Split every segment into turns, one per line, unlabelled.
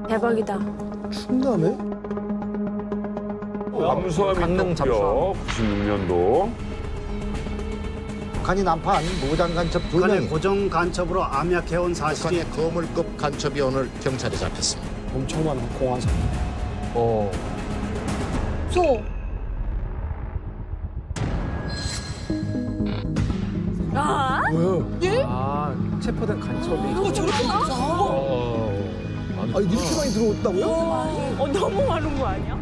대박이다.
충남에?
잠수함이
강릉
떴고요. 96년도.
북한이 난파한 무장 간첩 2명이
북한의 고정 간첩으로 암약해온 사실이
거물급 간첩이 오늘 경찰에 잡혔습니다.
엄청 많은 공안사.
소. 아?
아, 체포된 간첩이.
이거 저렇게 많아?
아니 이렇게 많이 들어왔다고요?
너무 많은 거 아니야?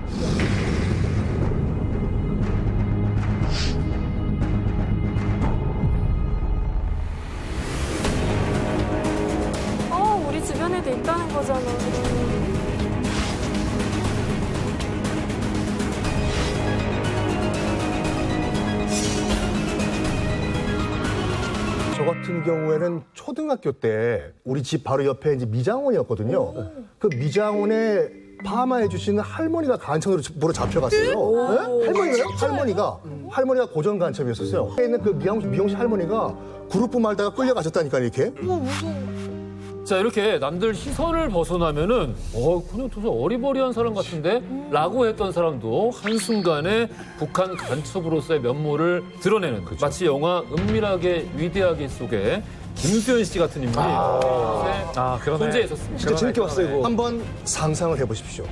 우리 주변에도 있다는 거잖아.
저 같은 경우에는 초등학교 때 우리 집 바로 옆에 이제 미장원이었거든요. 그 미장원에 파마해 주시는 할머니가 간첩으로 잡혀갔어요. 네? 할머니가요? 할머니가 고정 간첩이었었어요. 옆에 있는 그 미용실 할머니가 그룹 말다가 끌려가셨다니까 이렇게.
자, 이렇게 남들 시선을 벗어나면은 그냥 도대체 어리버리한 사람 같은데? 라고 했던 사람도 한순간에 북한 간첩으로서의 면모를 드러내는 마치 영화 은밀하게 위대하게 속에 김수현 씨 같은 인물이
그러네.
존재했었습니다.
진짜 재밌게 봤어요, 이거.
한번 상상을 해보십시오.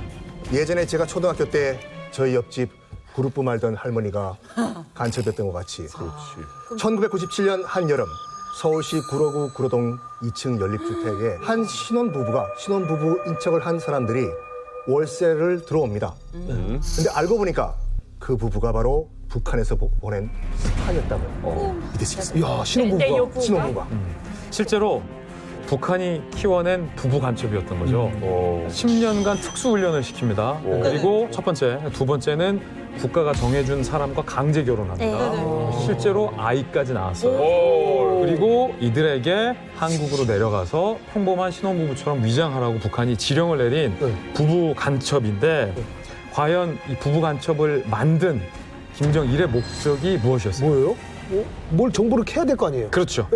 예전에 제가 초등학교 때 저희 옆집 그룹 말던 할머니가 간첩이었던 것 같이. 그렇지. 1997년 한여름 서울시 구로구 구로동 2층 연립주택에 한 신혼부부 인척을 한 사람들이 월세를 들어옵니다. 근데 알고 보니까 그 부부가 바로 북한에서 보낸 스파이였다고요. 믿으시겠어요?
야, 신혼부부가.
실제로 북한이 키워낸 부부 간첩이었던 거죠. 10년간 특수훈련을 시킵니다. 그리고 첫 번째, 두 번째는 국가가 정해준 사람과 강제 결혼합니다. 실제로 아이까지 낳았어요. 그리고 이들에게 한국으로 내려가서 평범한 신혼부부처럼 위장하라고 북한이 지령을 내린 부부 간첩인데 과연 이 부부 간첩을 만든 김정일의 목적이 무엇이었어요?
뭐예요? 뭘 정보를 캐야 될 거 아니에요?
그렇죠.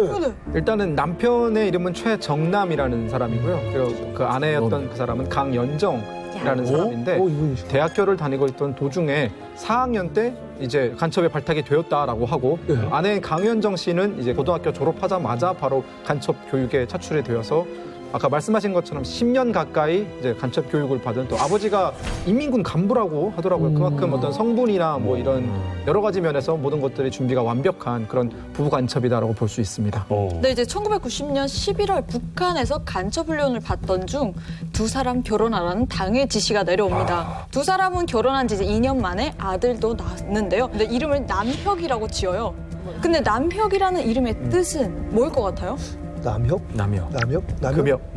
일단은 남편의 이름은 최정남이라는 사람이고요. 그리고 그 아내였던 그 사람은 강연정이라는 사람인데 대학교를 다니고 있던 도중에 4학년 때 이제 간첩에 발탁이 되었다라고 하고 아내인 강연정 씨는 이제 고등학교 졸업하자마자 바로 간첩 교육에 차출이 되어서 아까 말씀하신 것처럼 10년 가까이 이제 간첩 교육을 받은 또 아버지가 인민군 간부라고 하더라고요. 그만큼 어떤 성분이나 뭐 이런 여러 가지 면에서 모든 것들이 준비가 완벽한 그런 부부 간첩이다라고 볼 수 있습니다.
네, 이제 1990년 11월 북한에서 간첩 훈련을 받던 중 두 사람 결혼하라는 당의 지시가 내려옵니다. 두 사람은 결혼한 지 이제 2년 만에 아들도 낳았는데요. 근데 이름을 남혁이라고 지어요. 근데 남혁이라는 이름의 뜻은 뭐일 것 같아요?
남혁?
남혁.
남혁.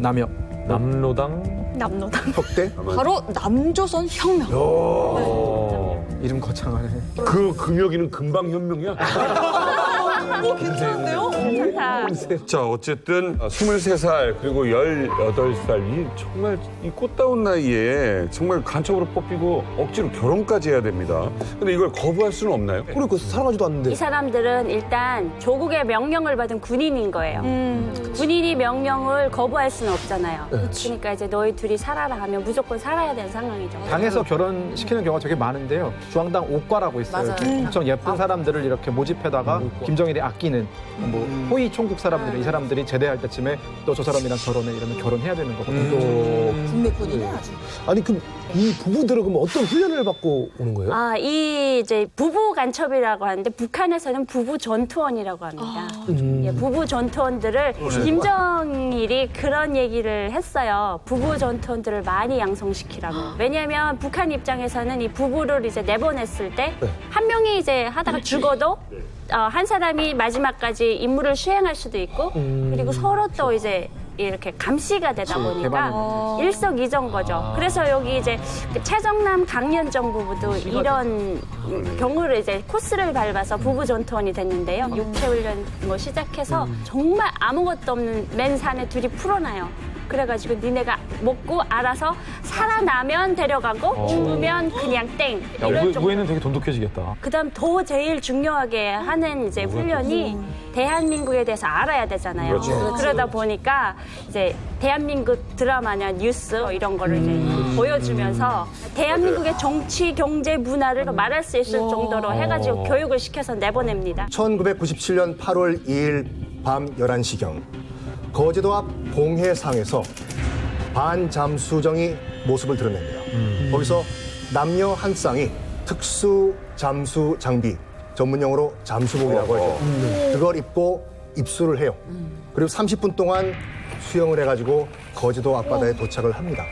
남로당.
남노당.
혁대?
바로 남조선 혁명.
이름 거창하네.
그 금혁이는 금방 현명이야.
괜찮은데요?
괜찮다.
자, 어쨌든 23살 그리고 18살 이 정말 이 꽃다운 나이에 정말 간첩으로 뽑히고 억지로 결혼까지 해야 됩니다. 근데 이걸 거부할 수는 없나요?
그러니까 사랑하지도 않는데.
이 사람들은 일단 조국의 명령을 받은 군인인 거예요. 군인이 명령을 거부할 수는 없잖아요. 그러니까 이제 너희 둘이 살아라 하면 무조건 살아야 되는 상황이죠.
당에서 결혼시키는 경우가 되게 많은데요. 중앙당 옥과라고 있어요.
맞아요.
이렇게 엄청 예쁜 사람들을 이렇게 모집해다가 김정일이 아끼는 뭐 호위 총국 사람들은 이 사람들이 제대할 때쯤에 너 저 사람이랑 결혼해 이러면 결혼해야 되는 거거든요.
국내군이네 아주.
아니, 그럼 이 부부들은 그럼 어떤 훈련을 받고 오는 거예요?
이 이제 부부 간첩이라고 하는데 북한에서는 부부 전투원이라고 합니다. 예, 부부 전투원들을 김정일이 그런 얘기를 했어요. 부부 전투원들을 많이 양성시키라고. 왜냐하면 북한 입장에서는 이 부부를 이제 내보냈을 때 한 명이 이제 하다가 죽어도 한 사람이 마지막까지 임무를 수행할 수도 있고 그리고 서로 또 이제 이렇게 감시가 되다 보니까 일석이조인 거죠. 그래서 여기 이제 최정남 강연정 부부도 이런 경우를 이제 코스를 밟아서 부부 전투원이 됐는데요. 육체 훈련 뭐 시작해서 정말 아무것도 없는 맨 산에 둘이 풀어놔요. 그래가지고 니네가 먹고 알아서 살아나면 데려가고 죽으면 그냥 땡.
야,
이런 정도.
우에는 되게 돈독해지겠다.
그다음 더 제일 중요하게 하는 이제 훈련이 대한민국에 대해서 알아야 되잖아요.
그렇죠.
그러다 보니까 이제 대한민국 드라마나 뉴스 이런 거를 이제 보여주면서 대한민국의 정치, 경제, 문화를 말할 수 있을 정도로 해가지고 교육을 시켜서 내보냅니다.
1997년 8월 2일 밤 11시경 거제도 앞 봉해상에서 반잠수정이 모습을 드러냅니다. 거기서 남녀 한 쌍이 특수 잠수 장비, 전문용어로 잠수복이라고 하죠. 그걸 입고 입수를 해요. 그리고 30분 동안 수영을 해가지고 거제도 앞바다에 도착을 합니다.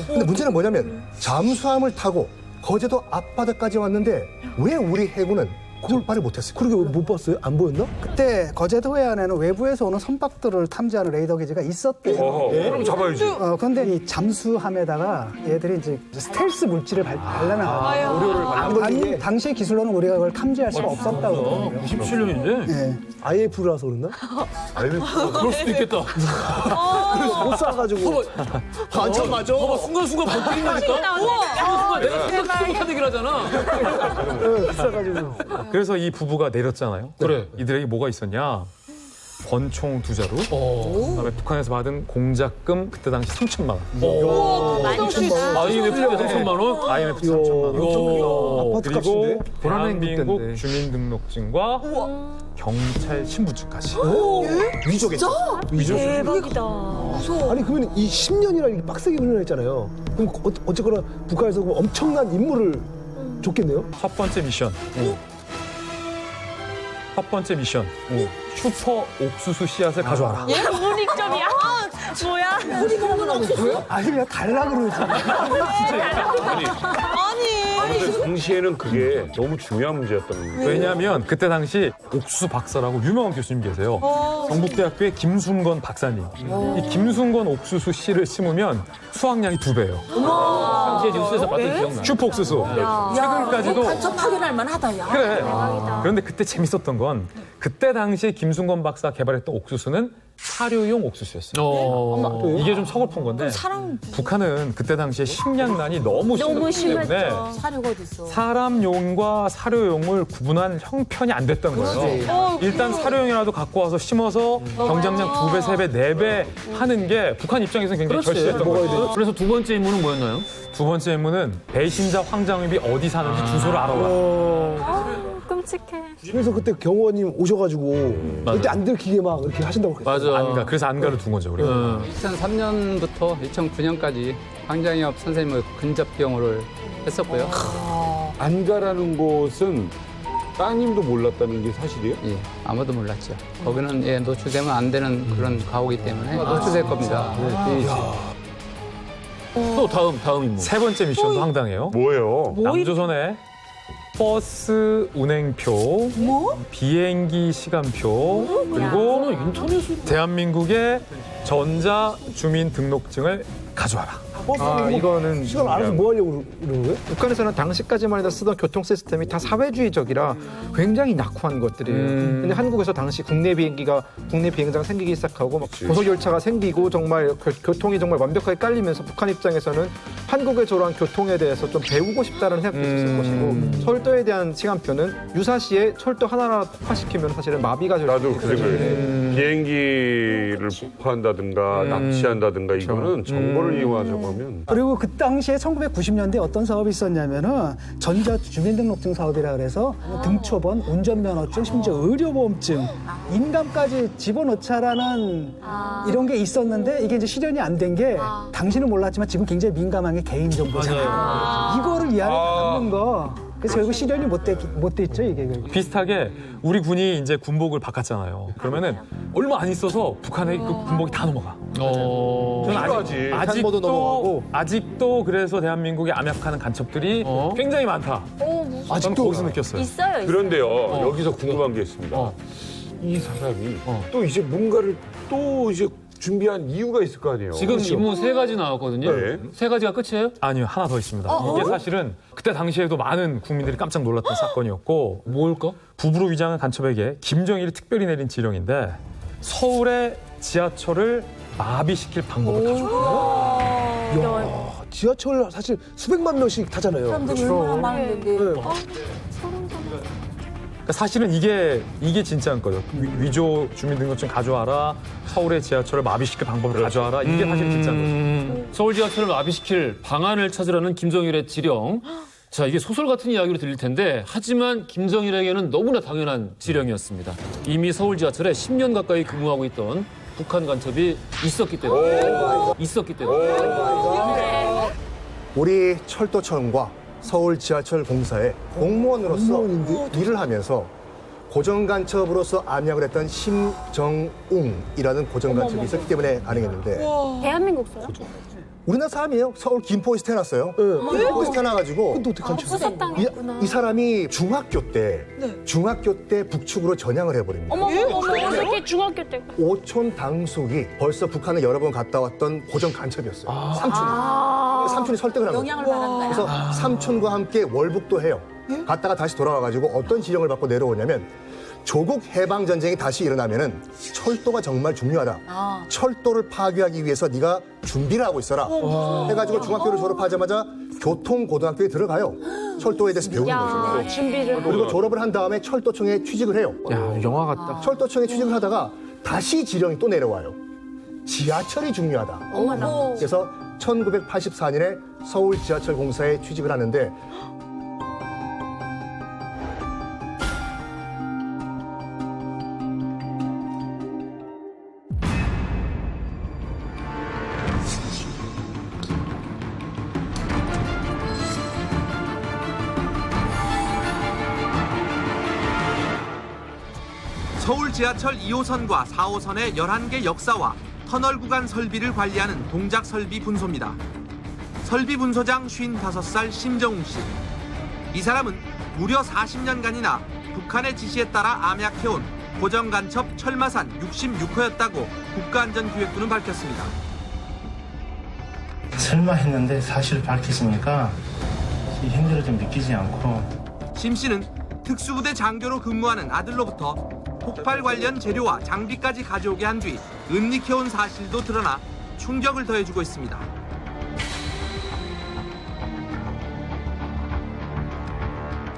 근데 문제는 뭐냐면 잠수함을 타고 거제도 앞바다까지 왔는데 왜 우리 해군은 그걸 말을 못했어요?
그러게 왜 못 봤어요? 안 보였나?
그때 거제도 해안에는 외부에서 오는 선박들을 탐지하는 레이더 기지가 있었대요.
그럼 잡아야지.
그런데 이 잠수함에다가 얘들이 이제 스텔스 물질을 발라놔. 당시의 기술로는 우리가 그걸 탐지할 수가 없었다고 그러더라고요.
97년인데?
예.
IF라서 그랬나?
그럴 수도 있겠다.
그래서 못 쏴가지고.
간첩 맞아.
봐봐, 순간순간 바뀌니까. 순간 내가 생각지도 못한 얘기를 하잖아.
쏴가지고.
그래서 이 부부가 내렸잖아요.
그래.
이들에게 뭐가 있었냐? 권총 2자루, 그다음에 북한에서 받은 공작금 그때 당시 3천만 원.
IMF 3천만 원?
IMF 3천만 원.
아파트
그리고
값인데?
대한민국
그때인데.
주민등록증과 경찰 신분증까지.
위조겠죠.
대박이다.
아니 그러면 이 10년이나 빡세게 훈련했잖아요. 그럼 어쨌거나 북한에서 그럼 엄청난 임무를 줬겠네요?
첫 번째 미션. 첫 번째 미션. 슈퍼 옥수수 씨앗을 가져와라.
문익점이야? 뭐야?
아니 그냥 달라 그러지.
근데 당시에는 그게 너무 중요한 문제였던 거예요.
왜냐하면 그때 당시 옥수수 박사라고 유명한 교수님 계세요. 경북대학교의 김순건 박사님. 이 김순건 옥수수 씨를 심으면 수확량이 2배예요.
당시에 뉴스에서 봤던 기억나.
슈퍼 옥수수. 최근까지도
간첩 확인할 만하다, 야.
그래. 그런데 그때 재밌었던 건 그때 당시에 김순건 박사 개발했던 옥수수는 사료용 옥수수였어요. 이게 좀 서글픈 건데 북한은 그때 당시에 식량난이 너무 심했기 때문에
사료가 어딨어.
사람용과 사료용을 구분한 형편이 안 됐던 거예요. 일단 사료용이라도 갖고 와서 심어서 경장량 2배, 3배, 4배 하는 게 북한 입장에서는 굉장히 절실했던 거예요.
그래서 두 번째 임무는 뭐였나요?
두 번째 임무는 배신자 황장엽이 어디 사는지 주소를 알아오라.
끔찍해.
그래서 그때 경호원님 오셔가지고 절대 안 들키게 막 이렇게 하신다고 그랬어요.
맞아.
안 가. 그래서 안가를 둔 거죠, 우리가.
2003년부터 2009년까지 황장엽 선생님의 근접 경호를 했었고요.
안가라는 곳은 따님도 몰랐다는 게 사실이에요?
예, 아무도 몰랐죠. 거기는 노출되면 안 되는 그런 가오기 때문에 노출될 겁니다.
또 다음 임무.
세 번째 미션도 황당해요.
뭐예요?
남조선의 버스 운행표, 비행기 시간표, 그리고 대한민국의 전자 주민등록증을 가져와라.
이거는
시간 알아서 뭐 하려고 그러는 거예요?
북한에서는 당시까지만 해도 쓰던 교통 시스템이 다 사회주의적이라 굉장히 낙후한 것들이에요. 근데 한국에서 당시 국내 비행장 생기기 시작하고 막 고속열차가 생기고 정말 교통이 정말 완벽하게 깔리면서 북한 입장에서는 한국의 저러한 교통에 대해서 좀 배우고 싶다는 생각도 있었을 것이고 철도에 대한 시간표는 유사시에 철도 하나하나 폭파시키면 사실은 마비가 될
나도
수
그래.
있거든요.
비행기를 폭파한다든가 납치한다든가 이거는 정보를 이용하자고 하면
그리고 그 당시에 1990년대 어떤 사업이 있었냐면은 전자 주민등록증 사업이라 그래서 등초번, 운전면허증, 심지어 의료보험증, 인감까지 집어넣자라는 이런 게 있었는데 이게 이제 실현이 안 된 게 당신은 몰랐지만 지금 굉장히 민감한 게 개인정보잖아요. 이거를 이 안에 담는 거. 그래서 결국 실현이 못 됐죠, 이게.
비슷하게 우리 군이 이제 군복을 바꿨잖아요. 그러면은 얼마 안 있어서 북한의 그 군복이 다 넘어가. 저는 아직도 그래서 대한민국에 암약하는 간첩들이 굉장히 많다. 저는 거기서 느꼈어요.
있어요.
그런데요, 여기서 궁금한 게 있습니다. 이 사람이 또 이제 뭔가를 또 이제 준비한 이유가 있을 거 아니에요.
지금 임무 3가지 나왔거든요.
네.
3가지가 끝이에요?
아니요, 하나 더 있습니다. 이게 사실은 그때 당시에도 많은 국민들이 깜짝 놀랐던 사건이었고
뭘까?
부부로 위장한 간첩에게 김정일이 특별히 내린 지령인데 서울의 지하철을 마비시킬 방법을 다 줬어요.
야, 지하철 사실 수백만 명씩 타잖아요.
사람들이 얼마나 많은데.
그러니까 사실은 이게 진짜인 거예요. 위조 주민등록증 가져와라. 서울의 지하철을 마비시킬 방법을 가져와라. 이게 사실 진짜인 거죠.
서울 지하철을 마비시킬 방안을 찾으라는 김정일의 지령. 자, 이게 소설 같은 이야기로 들릴 텐데 하지만 김정일에게는 너무나 당연한 지령이었습니다. 이미 서울 지하철에 10년 가까이 근무하고 있던 북한 간첩이 있었기 때문에.
우리 철도청과 서울 지하철 공사에 공무원으로서 일을 하면서 고정간첩으로서 암약을 했던 심정웅이라는 고정간첩이 있었기 때문에 가능했는데
대한민국 사람?
우리나라 사람이에요. 서울 김포에서 태어났어요. 김포에서 태어나가지고
근데 어떻게 간첩?
이 사람이 중학교 때 북측으로 전향을 해버립니다.
어떻게 중학교 때?
오촌 당숙이 벌써 북한을 여러 번 갔다 왔던 고정 간첩이었어요. 삼촌이 설득을 한 거죠.
영향을 받았나요?
그래서 삼촌과 함께 월북도 해요. 갔다가 다시 돌아와가지고 어떤 지령을 받고 내려오냐면 조국 해방 전쟁이 다시 일어나면은 철도가 정말 중요하다. 철도를 파괴하기 위해서 네가 준비를 하고 있어라. 해가지고 중학교를 졸업하자마자 교통고등학교에 들어가요. 철도에 대해서 배우는 거죠.
준비를.
그리고 졸업을 한 다음에 철도청에 취직을 해요.
야, 영화 같다.
철도청에 취직을 하다가 다시 지령이 또 내려와요. 지하철이 중요하다. 그래서 1984년에 서울 지하철 공사에 취직을 하는데
서울 지하철 2호선과 4호선의 11개 역사와 터널 구간 설비를 관리하는 동작 설비 분소입니다. 설비 분소장 55살 심정웅 씨. 이 사람은 무려 40년간이나 북한의 지시에 따라 암약해온 고정간첩 철마산 66호였다고 국가안전기획부는 밝혔습니다.
설마 했는데 사실을 밝혔으니까 이 행위를 좀 믿기지 않고.
심 씨는 특수부대 장교로 근무하는 아들로부터 폭발 관련 재료와 장비까지 가져오게 한 뒤 은닉해온 사실도 드러나 충격을 더해주고 있습니다.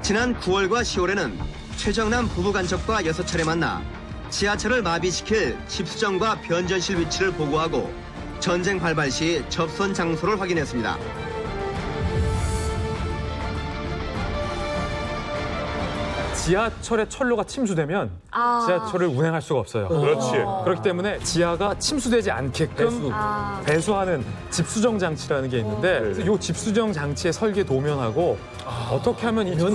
지난 9월과 10월에는 최정남 부부 간첩과 6차례 만나 지하철을 마비시킬 집수정과 변전실 위치를 보고하고 전쟁 발발 시 접선 장소를 확인했습니다.
지하철의 철로가 침수되면 지하철을 운행할 수가 없어요.
그렇지.
그렇기 때문에 지하가 침수되지 않게끔 배수하는 집수정 장치라는 게 있는데 이 집수정 장치의 설계 도면하고 어떻게 하면 이
이거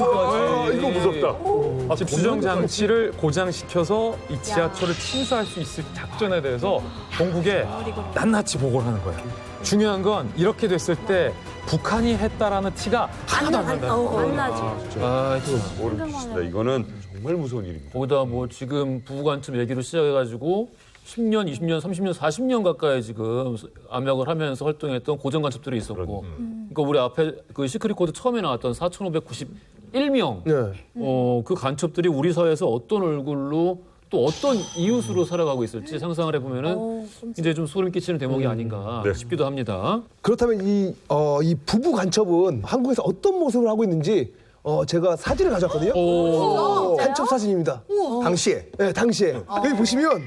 무섭다.
집수정 장치를 고장시켜서 이 지하철을 침수할 수 있을 작전에 대해서 본국에 낱낱이 보고를 하는 거예요. 중요한 건 이렇게 됐을 때 북한이 했다라는 티가 하나도 안 난다는 거예요.
안 나지.
모르고 계시다. 이거는 정말 무서운 일입니다.
거기다 뭐 지금 부부간첩 얘기로 시작해가지고 10년, 20년, 30년, 40년 가까이 지금 암약을 하면서 활동했던 고정간첩들이 있었고, 그러니까 우리 앞에 그 시크릿 코드 처음에 나왔던 4,591명, 그 간첩들이 우리 사회에서 어떤 얼굴로 또 어떤 이웃으로 살아가고 있을지 상상을 해보면은 이제 좀 소름 끼치는 대목이 아닌가 싶기도 합니다.
그렇다면 이 부부 간첩은 한국에서 어떤 모습을 하고 있는지 제가 사진을 가져왔거든요. 간첩 사진입니다.
당시에.
네, 당시에. 여기 보시면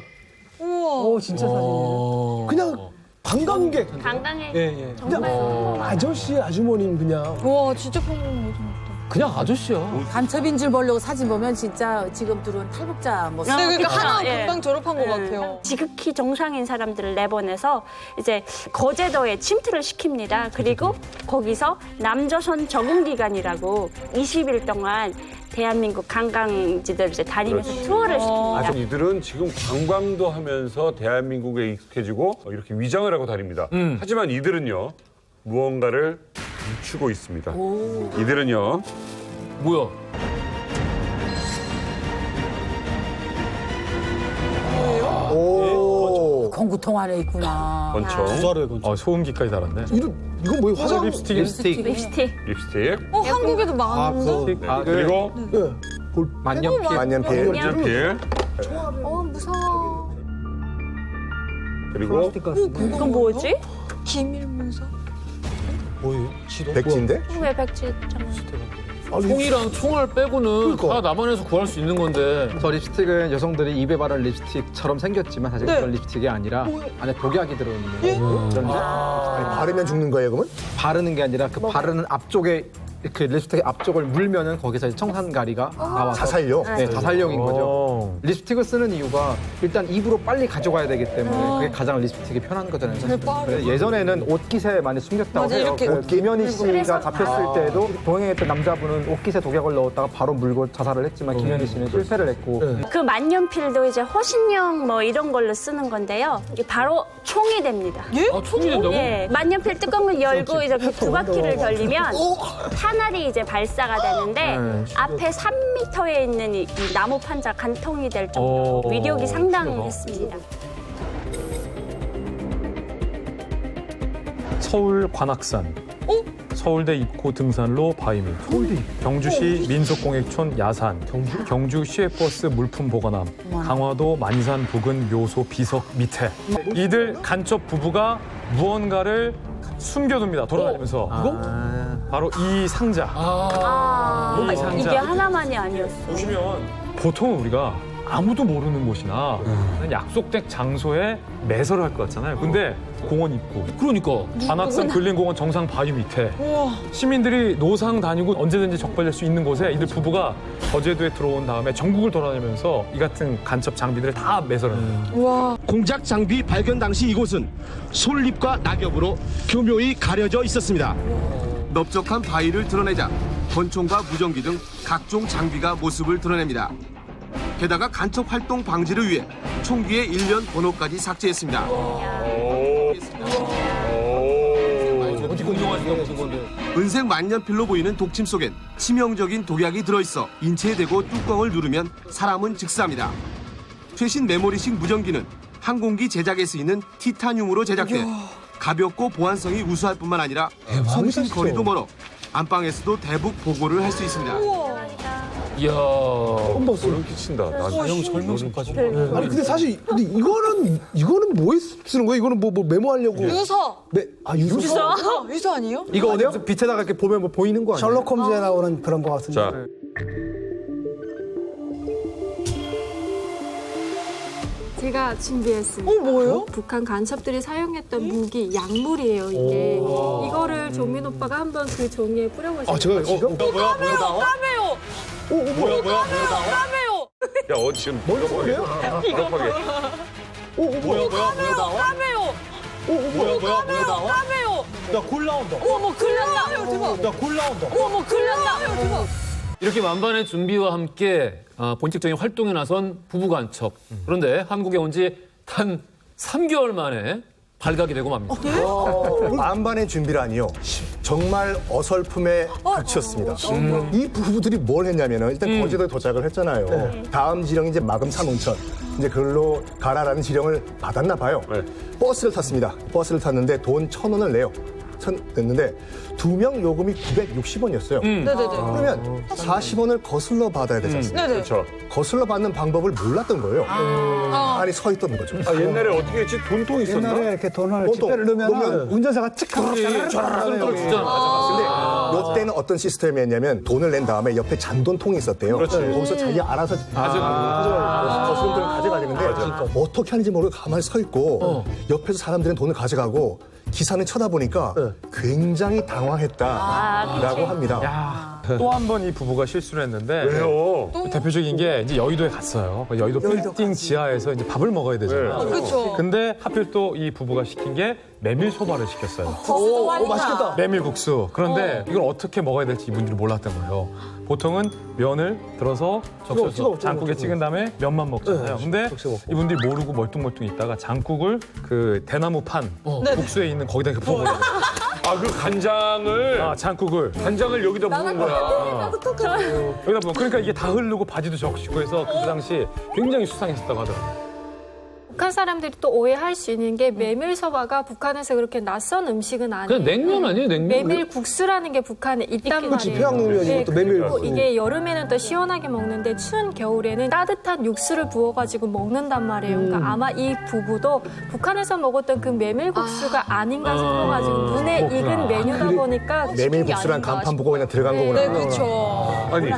진짜 사진이에요.
그냥 관광객.
관광에
정말 아저씨, 아주머님 그냥.
와, 진짜 평범하다.
그냥 아저씨야.
간첩인 줄 모르고 사진 보면 진짜 지금들은 탈북자 모습.
네, 그러니까 하나
예.
금방 졸업한 것 같아요.
지극히 정상인 사람들을 내보내서 이제 거제도에 침투를 시킵니다. 그리고 거기서 남조선 적응기간이라고 20일 동안 대한민국 관광지들 이제 다니면서 투어를 시킵니다.
이들은 지금 관광도 하면서 대한민국에 익숙해지고 이렇게 위장을 하고 다닙니다. 하지만 이들은요, 무언가를 감추고 있습니다. 이들은요.
뭐야?
공구통 안에 있구나.
권총.
소음기까지 달았네.
이건 뭐예요? 화장?
립스틱.
립스틱.
한국에도 많은데?
그리고
만년필.
만년필.
무서워.
그리고
그건 뭐지?
기밀 문서?
뭐예요? 지도?
백지인데?
왜 백지 있잖아.
총이랑 총알 빼고는 다 남한에서 구할 수 있는 건데.
저 립스틱은 여성들이 입에 바른 립스틱처럼 생겼지만 사실 그런 립스틱이 아니라 안에 독약이 들어있는 그런
바르면 죽는 거예요, 그러면?
바르는 게 아니라 그 바르는 앞쪽에 그 립스틱 앞쪽을 물면은 거기서 이제 청산가리가 나와서
자살용?
네, 자살용인 거죠. 립스틱을 쓰는 이유가 일단 입으로 빨리 가져가야 되기 때문에 그게 가장 립스틱이 편한 거잖아요. 사실. 그래서 예전에는 옷깃에 많이 숨겼다고
맞아,
해요.
이렇게
그 김현희 씨가
그래서-
잡혔을 때도 동행했던 남자분은 옷깃에 독약을 넣었다가 바로 물고 자살을 했지만 김현희 씨는 실패를 했고
그 만년필도 이제 호신용 뭐 이런 걸로 쓰는 건데요. 이게 바로 총이 됩니다.
아, 총이 된다고?
예, 만년필 뚜껑을 열고 이렇게 두 바퀴를 돌리면 탄알이 이제 발사가 되는데 앞에 3m에 있는 이 나무 판자 간통이 될 정도로 위력이 상당했습니다.
서울 관악산, 서울대 입구 등산로 바위밑, 경주시 민속공익촌 야산, 경주 시외버스 물품 보관함, 강화도 만산 부근 묘소 비석 밑에 이들 간첩 부부가 무언가를 숨겨둡니다. 돌아다니면서. 바로 이 상자. 이 상자.
이게 하나만이 아니었어.
보시면 보통 우리가 아무도 모르는 곳이나 약속된 장소에 매설을 할 것 같잖아요. 근데 공원 입구.
그러니까.
관악산 근린공원 정상 바위 밑에 시민들이 노상 다니고 언제든지 적발될 수 있는 곳에 이들 부부가 거제도에 들어온 다음에 전국을 돌아다니면서 이 같은 간첩 장비들을 다 매설합니다.
공작 장비 발견 당시 이곳은 솔잎과 낙엽으로 교묘히 가려져 있었습니다.
넓적한 바위를 드러내자 권총과 무전기 등 각종 장비가 모습을 드러냅니다. 게다가 간첩 활동 방지를 위해 총기의 일련 번호까지 삭제했습니다. 은색 만년필로 보이는 독침 속엔 치명적인 독약이 들어있어 인체에 대고 뚜껑을 누르면 사람은 즉사합니다. 최신 메모리식 무전기는 항공기 제작에 쓰이는 티타늄으로 제작돼 가볍고 보안성이 우수할 뿐만 아니라 송신 거리도 멀어 안방에서도 대북 보고를 할 수 있습니다.
이야.
소름 끼친다.
형 설명서까지.
아니 근데 사실 근데 이거는 뭐에 쓰는 거예요? 이거는 뭐 메모하려고?
유서.
유서?
유서 아니에요?
이거 어디요? 빛에다가 이렇게 보면 뭐 보이는 거 아니에요?
셜록 홈즈에 나오는 그런 거 같은데.
자,
제가 준비했습니다.
뭐예요?
북한 간첩들이 사용했던 무기, 약물이에요, 이게. 이거를 종민 오빠가 한번 그 종이에 뿌려보세요.
아 제가
까매요.
뭐야?
까매요.
야, 지금
뭘 소리예요?
급하게.
까매요. 까매요.
나골 나온다.
어머, 글 난다. 대박.
나골 나온다.
어머, 글 난다. 대박.
이렇게 만반의 준비와 함께 본격적인 활동에 나선 부부 간첩. 그런데 한국에 온 지 단 3개월 만에 발각이 되고 맙니다.
만반의 준비라니요. 정말 어설픔의 극치였습니다. 이 부부들이 뭘 했냐면은 일단 거제도에 도착을 했잖아요. 다음 지령이 이제 마금 산온천. 이제 그걸로 가라라는 지령을 받았나 봐요. 버스를 탔습니다. 버스를 탔는데 돈 1,000원을 내요. 냈는데 2명 요금이 960원이었어요. 그러면 40원을 거슬러 받아야 되지 않습니까?
그렇죠.
거슬러 받는 방법을 몰랐던 거예요. 아니 서 있던 거죠.
옛날에 어떻게 했지? 돈통 있었나?
옛날에 이렇게 돈을
돈통.
지폐를 넣으면
넣으면
운전사가 찍 하고
근데 이때는 어떤 시스템이었냐면 돈을 낸 다음에 옆에 잔돈통이 있었대요. 거기서 자기가 알아서 거스름 돈을 가져가려는데 어떻게 하는지 모르고 가만히 서 있고 옆에서 사람들은 돈을 가져가고 기사는 쳐다보니까 굉장히 당황했다라고 합니다.
또 한 번 이 부부가 실수를 했는데
왜요?
대표적인 게 이제 여의도에 갔어요. 여의도 빌딩 지하에서 이제 밥을 먹어야 되잖아요.
그렇죠.
근데 하필 또 이 부부가 시킨 게 메밀소바를 시켰어요.
오,
맛있겠다.
메밀국수. 그런데 이걸 어떻게 먹어야 될지 이분들이 몰랐던 거예요. 보통은 면을 들어서 적셔서 장국에 찍은 다음에 면만 먹잖아요. 근데 이분들이 모르고 멀뚱멀뚱 있다가 장국을 그 대나무 판 국수에 있는 거기다 이렇게 부어버려요.
아, 그 간장을. 간장을 여기다 부은 거야.
여기다 보면 그러니까 이게 다 흐르고 바지도 적시고 해서 그 당시 굉장히 수상했었다고 하더라고요.
북한 사람들이 또 오해할 수 있는 게 메밀소바가 북한에서 그렇게 낯선 음식은 아니에요.
그냥 냉면 아니에요, 냉면?
메밀국수라는 게 북한에 있단
그치,
말이에요.
평양냉면이 또 메밀국수.
이게 여름에는 또 시원하게 먹는데 추운 겨울에는 따뜻한 육수를 부어가지고 먹는단 말이에요. 그러니까 아마 이 부부도 북한에서 먹었던 그 메밀국수가 아닌가 싶어가지고 눈에 익은 메뉴다 보니까
메밀국수랑 간판 보고 그냥 들어간 거구나.
네, 그렇죠.
아니,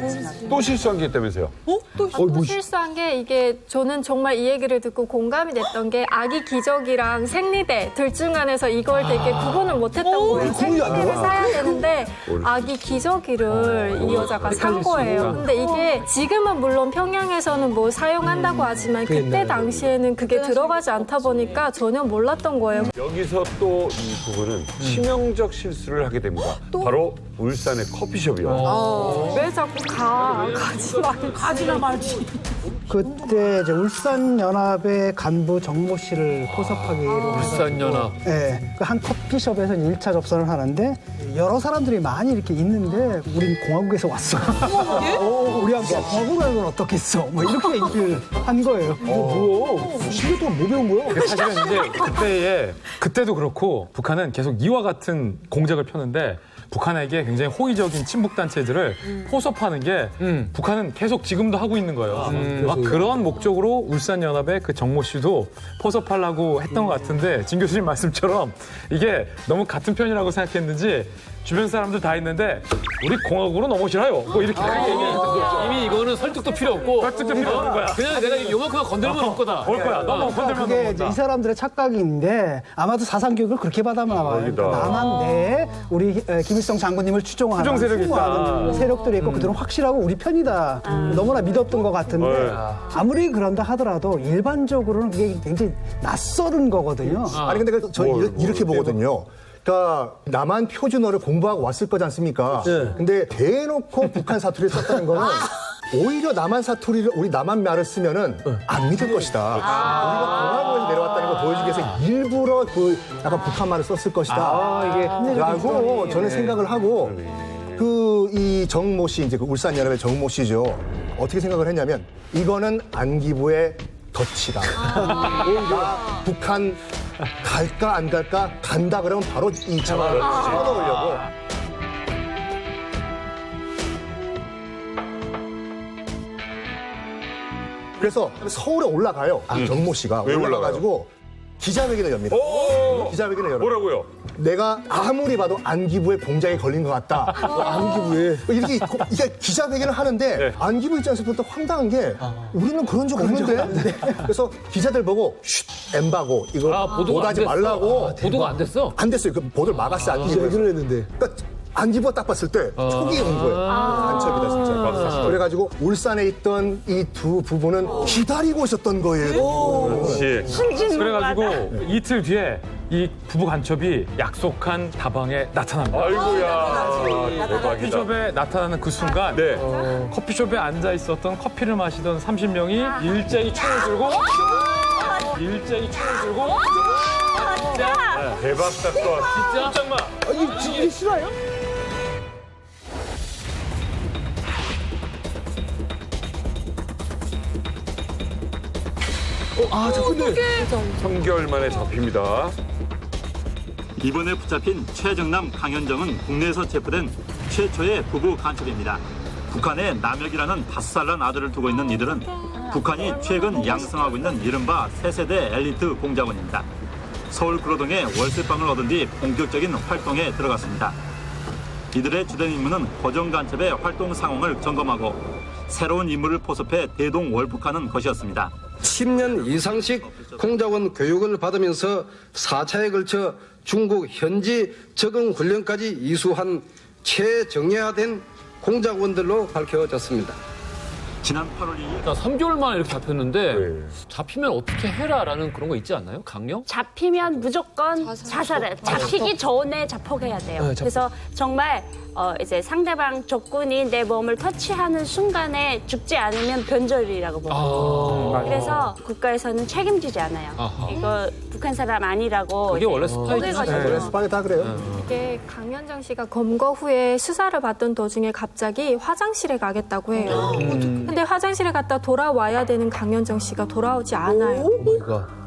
또 실수한 게 있다면서요?
또 실수한 게 이게 저는 정말 이 얘기를 듣고 공감이 됐던 게 아기 기저귀랑 생리대 둘 중 안에서 이걸 되게 구분을 못했던 거예요. 생리대를 사야 되는데 아기 기저귀를 이 여자가 산 거예요. 근데 이게 지금은 물론 평양에서는 뭐 사용한다고 하지만 그때 당시에는 그게 들어가지 않다 보니까 전혀 몰랐던 거예요.
여기서 또 이 부분은 치명적 실수를 하게 됩니다. 바로 울산의 커피숍이요.
왜 자꾸 가지 말지.
가지나 말지.
그때 이제 울산연합의 간부 정모 씨를 포섭하기로
울산연합.
네, 그 한 커피숍에서 1차 접선을 하는데 여러 사람들이 많이 이렇게 있는데 우린 공화국에서 왔어. 우리한테 공화국에서는 어떻겠어? 뭐 이렇게 얘기를 한 거예요.
뭐야? 10년 동안 뭐 배운 거야?
사실은 이제 그때도 그렇고 북한은 계속 이와 같은 공작을 펴는데 북한에게 굉장히 호의적인 친북 단체들을 포섭하는 게 북한은 계속 지금도 하고 있는 거예요. 막 그런 목적으로 울산연합의 그 정모 씨도 포섭하려고 했던 것 같은데 진 교수님 말씀처럼 이게 너무 같은 편이라고 생각했는지 주변 사람들 다 있는데 우리 공화국으로 너무 싫어요. 뭐 이렇게
이미 이거는 설득도 필요 없고
설득도 필요 없는 거야.
그냥 내가 요만큼만 건들면 올 거다.
올 거야. 너무 건들면
그게 이제 이 사람들의 착각인데 아마도 사상 교육을 그렇게 받아나 봐요. 그러니까 남한 내에 우리 김일성 장군님을 추종하는
추종 세력이
수많은 세력들이 있고 그들은 확실하고 우리 편이다. 너무나 믿었던 것 같은데 아무리 그런다 하더라도 일반적으로는 그게 굉장히 낯설은 거거든요.
아니 근데 저는 이렇게 보거든요. 그러니까 남한 표준어를 공부하고 왔을 거지 않습니까? 근데 대놓고 북한 사투리를 썼다는 거는 오히려 남한 사투리를 우리 남한 말을 쓰면은 안 믿을 것이다. 우리가 공화국에서 내려왔다는 걸 보여주기 위해서 일부러 그 약간 북한 말을 썼을 것이다. 이게 라고 저는 생각을 하고 그 이 정모 씨 이제 그 울산연합의 정모 씨죠. 어떻게 생각을 했냐면 이거는 안기부의 덫이다. 나 북한 갈까 안 갈까 간다 그러면 바로 이 차를 쳐넣으려고. 그래서 서울에 올라가요. 정모 씨가
왜
올라가가지고 기자회견을 엽니다. 기자회견을 열어요.
뭐라고요?
내가 아무리 봐도 안기부의 공작에 걸린 것 같다.
안기부에.
이게 기자회견을 하는데 안기부 입장에서 또 황당한 게 우리는 그런 적 없는데. 그래서 기자들 보고 쉿 엠바고 이거 보도하지 말라고.
보도가 안 됐어?
안 됐어요. 그 보도를 막았어.
기자회견을 했는데.
그러니까 안기부가 딱 봤을 때 촉이 온 거예요. 간첩이다 진짜. 그래가지고 울산에 있던 이 두 부부는 기다리고 있었던 거예요.
그래가지고 이틀 뒤에 이 부부 간첩이 약속한 다방에 나타납니다.
아이고야. 대박이다.
커피숍에 나타나는 그 순간 커피숍에 앉아 있었던 커피를 마시던 30명이 일제히 총을 들고
대박 사건.
진짜?
잠깐만.
이게 실화예요? 잡혔네.
3개월 만에 잡힙니다.
이번에 붙잡힌 최정남, 강현정은 국내에서 체포된 최초의 부부 간첩입니다. 북한에 남혁이라는 5살 난 아들을 두고 있는 이들은 북한이 최근 양성하고 있는 이른바 새세대 엘리트 공작원입니다. 서울 구로동에 월세방을 얻은 뒤 본격적인 활동에 들어갔습니다. 이들의 주된 임무는 고정 간첩의 활동 상황을 점검하고 새로운 인물을 포섭해 대동월북하는 것이었습니다.
10년 이상씩 공작원 교육을 받으면서 4차에 걸쳐 중국 현지 적응 훈련까지 이수한 최정예화된 공작원들로 밝혀졌습니다.
지난 8월 2일
3개월 만에 이렇게 잡혔는데 잡히면 어떻게 해라라는 그런 거 있지 않나요? 강령?
잡히면 무조건 자살해. 잡히기 전에 자폭해야 돼요. 그래서 정말 이제 상대방 적군이 내 몸을 터치하는 순간에 죽지 않으면 변절이라고 봅니다. 그래서 국가에서는 책임지지 않아요. 이거 북한 사람 아니라고.
그게 원래 스파이죠.
원래 스파이 다 그래요.
이게 강현정 씨가 검거 후에 수사를 받던 도중에 갑자기 화장실에 가겠다고 해요. 근데 근데 화장실에 갔다 돌아와야 되는 강현정 씨가 돌아오지 않아요.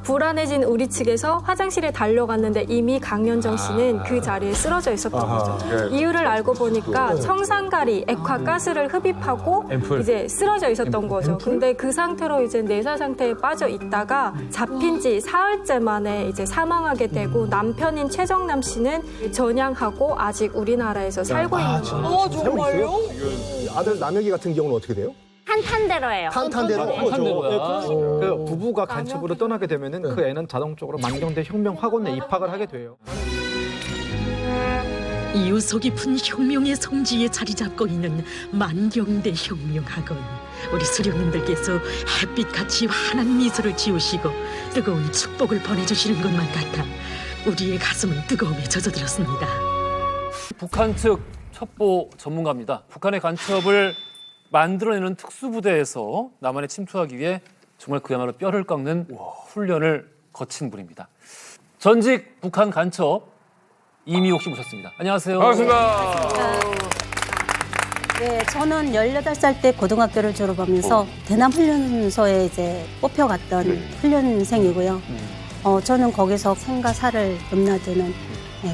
불안해진 우리 측에서 화장실에 달려갔는데 이미 강현정 씨는 그 자리에 쓰러져 있었던 거죠. 이유를 알고 보니까 청산가리, 액화가스를 흡입하고 이제 쓰러져 있었던 거죠. 근데 그 상태로 이제 내사 상태에 빠져 있다가 잡힌 지 사흘째 만에 이제 사망하게 되고 남편인 최정남 씨는 전향하고 아직 우리나라에서 살고 있는 거예요.
정말요? 아들 남혁이 같은 경우는 어떻게 돼요?
탄탄대로예요.
탄탄대로.
그 부부가 간첩으로 떠나게 되면은 그 애는 자동적으로 만경대 혁명학원에 입학을 하게 돼요.
이웃 깊은 혁명의 성지에 자리 잡고 있는 만경대 혁명학원. 우리 수령님들께서 햇빛같이 환한 미소를 지우시고 뜨거운 축복을 보내주시는 것만 같아 우리의 가슴은 뜨거움에 젖어들었습니다.
북한 측 첩보 전문가입니다. 북한의 간첩을 만들어내는 특수부대에서 남한에 침투하기 위해 정말 그야말로 뼈를 깎는 훈련을 거친 분입니다. 전직 북한 간첩 이미옥 씨 모셨습니다. 안녕하세요.
반갑습니다.
네, 저는 18살 때 고등학교를 졸업하면서 대남 훈련소에 이제 뽑혀갔던 훈련생이고요. 저는 거기서 생과 사를 넘나드는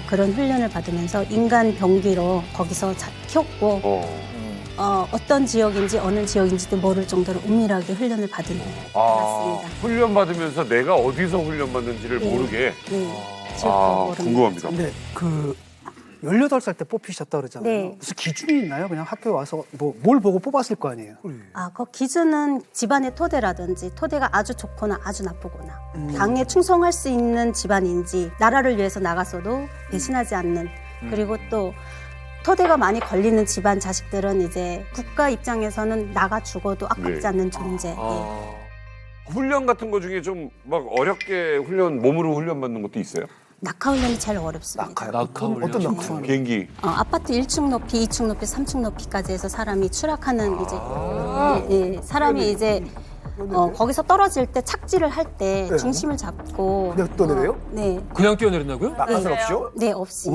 그런 훈련을 받으면서 인간 병기로 거기서 키웠고 어떤 지역인지 어느 지역인지도 모를 정도로 은밀하게 훈련을 받은 맞습니다.
훈련 받으면서 내가 어디서 훈련 받는지를 모르게. 궁금합니다.
근데 그 18살 때 뽑히셨다 그러잖아요.
네.
무슨 기준이 있나요? 그냥 학교에 와서 뭘 보고 뽑았을 거 아니에요?
그 기준은 집안의 토대라든지 토대가 아주 좋거나 아주 나쁘거나 당에 충성할 수 있는 집안인지 나라를 위해서 나갔어도 배신하지 않는 그리고 또 토대가 많이 걸리는 집안 자식들은 이제 국가 입장에서는 나가 죽어도 아깝지 않는 존재.
훈련 같은 거 중에 좀 막 어렵게 몸으로 훈련 받는 것도 있어요?
낙하 훈련이 제일 어렵습니다.
낙하 훈련.
어떤 낙하 훈련?
비행기.
아파트 1층 높이, 2층 높이, 3층 높이까지 해서 사람이 추락하는 이제 사람이 이제 거기서 떨어질 때 착지를 할 때 중심을 잡고
그냥 떠내려요?
네.
그냥 뛰어내린다고요?
낙하산 없이요?
네, 없이.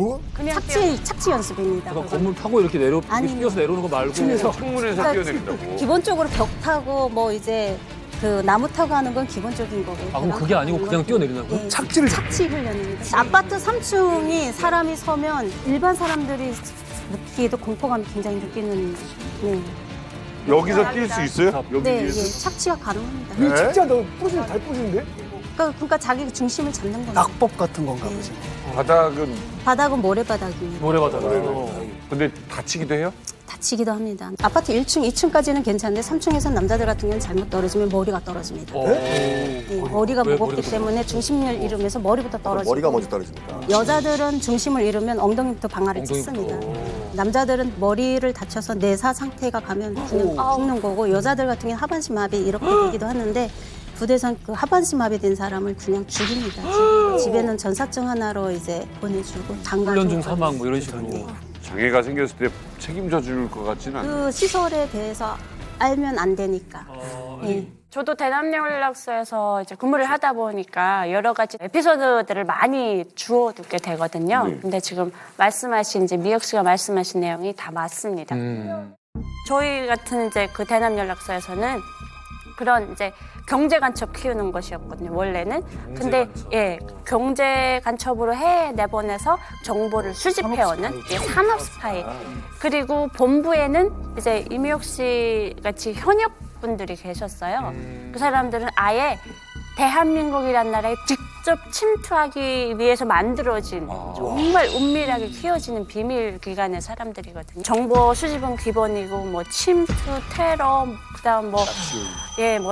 착지 연습입니다.
건물 타고 이렇게 뛰어서 내려오는 거 말고
창문에서 뛰어내린다고.
기본적으로 벽 타고 뭐 이제 그 나무 타고 하는 건 기본적인 거고.
그럼 그게 아니고 그냥 뛰어내린다고요?
네.
착지
훈련입니다. 아파트 3층이 사람이 서면 일반 사람들이 느끼기도 공포감이 굉장히 느끼는. 네.
여기서 뛸 수 있어요? 여기
네,
위에서?
착지가 가능합니다.
이 진짜 너 부시는 잘 부시는데?
그러니까 자기 중심을 잡는 거죠.
낙법 같은 건가 보지.
바닥은
모래바닥입니다.
모래바닥이에요. 근데 다치기도 해요?
다치기도 합니다. 아파트 1층, 2층까지는 괜찮은데 3층에서 남자들 같은 경우는 잘못 떨어지면 머리가 떨어집니다. 네, 머리가 무겁기 때문에 중심을 잃으면서 머리부터 떨어지고
머리가 먼저 떨어집니까?
여자들은 중심을 잃으면 엉덩이부터 방아를 찢습니다. 남자들은 머리를 다쳐서 내사 상태가 가면 그냥 죽는 거고 여자들 같은 경우는 하반신 마비 이렇게 되기도 하는데 부대에선 그 하반신 마비된 사람을 그냥 죽입니다. 집에는 전사증 하나로 이제 보내주고
훈련 중 사망 뭐 이런 식으로.
장애가 생겼을 때 책임져 줄 것 같지는 않아요.
그 시설에 대해서 알면 안 되니까. 네.
저도 대남연락소에서 이제 근무를 하다 보니까 여러 가지 에피소드들을 많이 주워두게 되거든요. 근데 지금 말씀하신 이제 미혁 씨가 말씀하신 내용이 다 맞습니다. 저희 같은 이제 그 대남연락소에서는 그런 이제 경제 간첩 키우는 것이었거든요, 원래는. 근데 경제 간첩으로 해외 내보내서 정보를 수집해오는 산업 스파이. 그리고 본부에는 이제 이미옥 씨 같이 현역분들이 계셨어요. 그 사람들은 아예 대한민국이란 나라에 직접 침투하기 위해서 만들어진 정말 은밀하게 키워지는 비밀 기관의 사람들이거든요. 정보 수집은 기본이고 뭐 침투, 테러, 그다음 뭐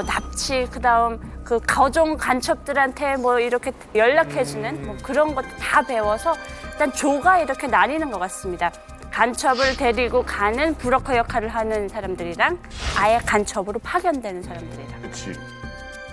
납치, 그다음 그 가정 간첩들한테 뭐 이렇게 연락해주는 뭐 그런 것도 다 배워서 일단 조가 이렇게 나뉘는 것 같습니다. 간첩을 데리고 가는 브로커 역할을 하는 사람들이랑 아예 간첩으로 파견되는 사람들이랑.
그렇지.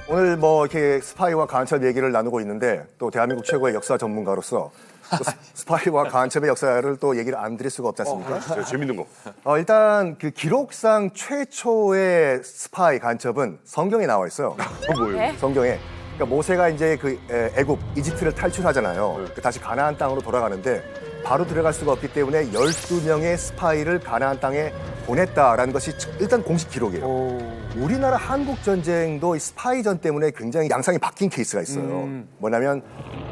오늘 뭐 이렇게 스파이와 간첩 얘기를 나누고 있는데 또 대한민국 최고의 역사 전문가로서 또 스파이와 간첩의 역사를 또 얘기를 안 드릴 수가 없지 않습니까?
재밌는 거.
일단 그 기록상 최초의 스파이 간첩은 성경에 나와 있어요.
뭐예요?
성경에. 그러니까 모세가 이제 그 애굽, 이집트를 탈출하잖아요. 다시 가나안 땅으로 돌아가는데 바로 들어갈 수가 없기 때문에 12명의 스파이를 가나안 땅에 보냈다라는 것이 일단 공식 기록이에요. 우리나라 한국 전쟁도 이 스파이전 때문에 굉장히 양상이 바뀐 케이스가 있어요. 뭐냐면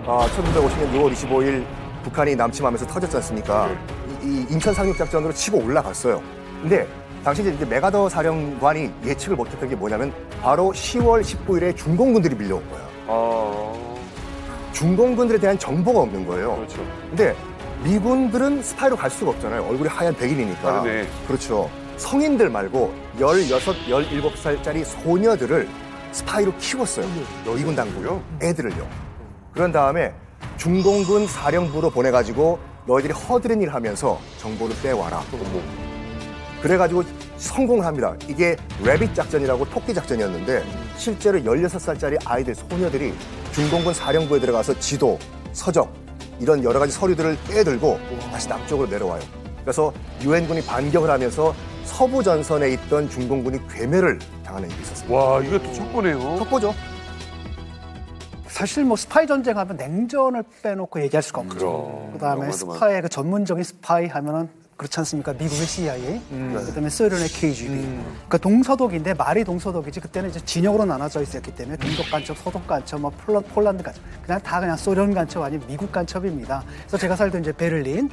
1950년 6월 25일 북한이 남침하면서 터졌지 않습니까? 이 인천 상륙작전으로 치고 올라갔어요. 근데 당시 이제 메가더 사령관이 예측을 못했던 게 뭐냐면 바로 10월 19일에 중공군들이 밀려온 거야. 중공군들에 대한 정보가 없는 거예요.
그렇죠.
근데 미군들은 스파이로 갈 수가 없잖아요. 얼굴이 하얀 백인이니까.
네.
그렇죠. 성인들 말고 16, 17살짜리 소녀들을 스파이로 키웠어요. 미군 당국요? 애들을요. 그런 다음에 중공군 사령부로 보내가지고 너희들이 허드렛 일 하면서 정보를 빼와라. 그래가지고 성공을 합니다. 이게 래빗 작전이라고 토끼 작전이었는데 실제로 16살짜리 아이들, 소녀들이 중공군 사령부에 들어가서 지도, 서적 이런 여러 가지 서류들을 빼들고 다시 남쪽으로 내려와요. 그래서 유엔군이 반격을 하면서 서부 전선에 있던 중공군이 괴멸을 당하는 일이 있었습니다.
와, 이것도 첩보네요.
첩보죠.
사실 뭐 스파이 전쟁하면 냉전을 빼놓고 얘기할 수가 없죠. 그다음에
영화도
스파이의 그 전문적인 스파이 하면은 그렇지 않습니까? 미국의 CIA, 그다음에 소련의 KGB. 그러니까 동서독인데 말이 동서독이지 그때는 이제 진영으로 나눠져 있었기 때문에 동독 간첩, 서독 간첩, 뭐 폴란드 간첩, 그냥 다 그냥 소련 간첩 아니면 미국 간첩입니다. 그래서 제가 살던 이제 베를린,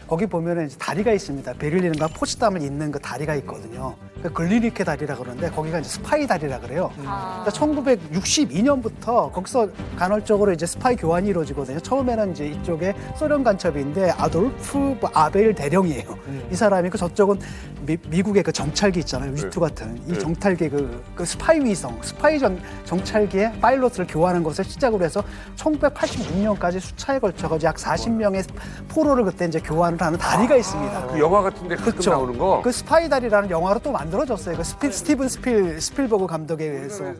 거기 보면은 이제 다리가 있습니다. 베를린과 포츠담을 잇는 그 다리가 있거든요. 그 글리니케 다리라 그러는데 거기가 이제 스파이 다리라 그래요. 그러니까 1962년부터 거기서 간헐적으로 이제 스파이 교환이 이루어지거든요. 처음에는 이제 이쪽에 소련 간첩인데 아돌프 아벨 대령이에요. 이 사람이 그 저쪽은 미국의 그 정찰기 있잖아요. U2 같은 이 정찰기 그 스파이 위성, 스파이 정찰기에 파일럿을 교환하는 것을 시작으로 해서 1986년까지 수차에 걸쳐서 약 40명의 포로를 그때 이제 교환을 하는 다리가 있습니다.
그 영화 같은데 가끔
그렇죠.
나오는 거.
그 스파이 다리라는 영화로 또 만들어졌어요. 그 스티븐 스필버그 감독에 의해서.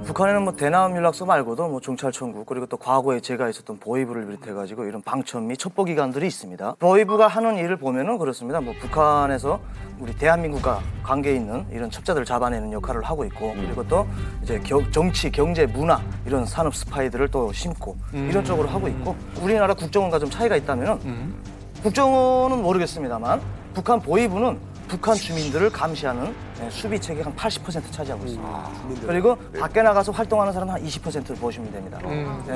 북한에는 뭐 대남 연락소 말고도 뭐 종찰청국 그리고 또 과거에 제가 있었던 보위부를 비롯해가지고 이런 방첩 및 첩보기관들이 있습니다. 보위부가 하는 일을 보면은 그렇습니다. 뭐 북한에서 우리 대한민국과 관계 있는 이런 첩자들을 잡아내는 역할을 하고 있고 그리고 또 이제 정치, 경제, 문화 이런 산업 스파이들을 또 심고 이런 쪽으로 하고 있고 우리나라 국정원과 좀 차이가 있다면은 국정원은 모르겠습니다만 북한 보위부는 북한 주민들을 감시하는 수비 체계 한 80% 차지하고 있습니다. 그리고 밖에 나가서 활동하는 사람은 한 20%를 보시면 됩니다.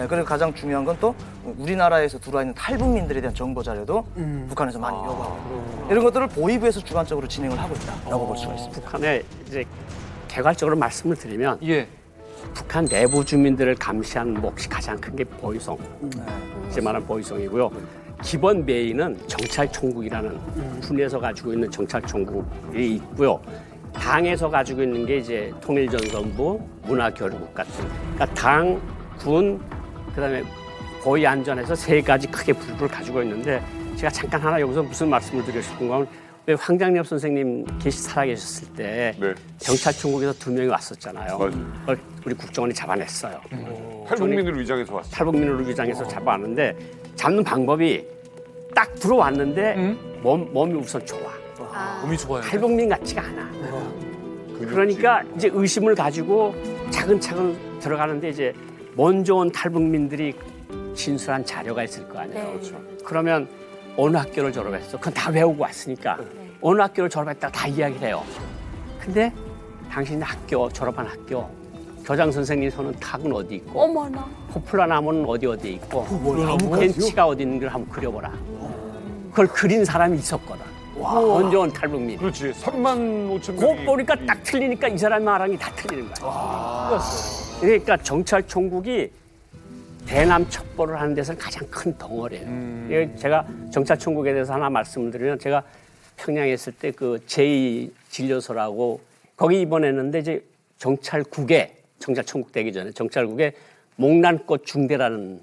그리고 가장 중요한 건 또 우리나라에서 들어와 있는 탈북민들에 대한 정보 자료도 북한에서 많이 요구하고 있고 이런 것들을 보위부에서 주관적으로 진행을 하고 있다라고 볼 수가 있습니다.
북한에 이제 개괄적으로 말씀을 드리면 북한 내부 주민들을 감시하는 몫이 가장 큰 게 보위성, 이제 말하는 보위성이고요. 기본 메인은 정찰총국이라는 군에서 가지고 있는 정찰총국이 있고요. 당에서 가지고 있는 게 이제 통일전선부, 문화교류국 같은. 그러니까 당, 군, 그다음에 보위안전에서 세 가지 크게 부를 가지고 있는데 제가 잠깐 하나 여기서 무슨 말씀을 드리고 싶은 건 왜 황장엽 선생님 살아계셨을 때 경찰총국에서 2명이 왔었잖아요. 그걸 우리 국정원이 잡아냈어요.
탈북민으로 위장해서 왔어요.
탈북민으로 위장해서 잡아왔는데 잡는 방법이 딱 들어왔는데 몸이 우선 좋아.
몸이 좋아요.
탈북민 같지가 않아. 그러니까 이제 의심을 가지고 차근차근 들어가는데 이제 먼저 온 탈북민들이 진술한 자료가 있을 거 아니에요. 그렇죠. 그러면 어느 학교를 졸업했어? 그건 다 외우고 왔으니까 어느 학교를 졸업했다고 다 이야기를 해요. 근데 당신 졸업한 학교 교장 선생님 손은 탁은 어디 있고
어머나.
포플라 나무는 어디 있고 벤치가 어디 있는 걸 한번 그려보라. 그걸 그린 사람이 있었거든. 먼저 온 탈북민.
그렇지. 3만 5천
명. 그 보니까 딱 틀리니까 이 사람이 말한 게 다 틀리는 거야. 그러니까 정찰총국이 대남 첩보를 하는 데서는 가장 큰 덩어리예요. 제가 정찰총국에 대해서 하나 말씀을 드리면 제가 평양에 있을 때 그 제2진료소라고 거기 입원했는데 이제 정찰총국 되기 전에 정찰국에 목란꽃 중대라는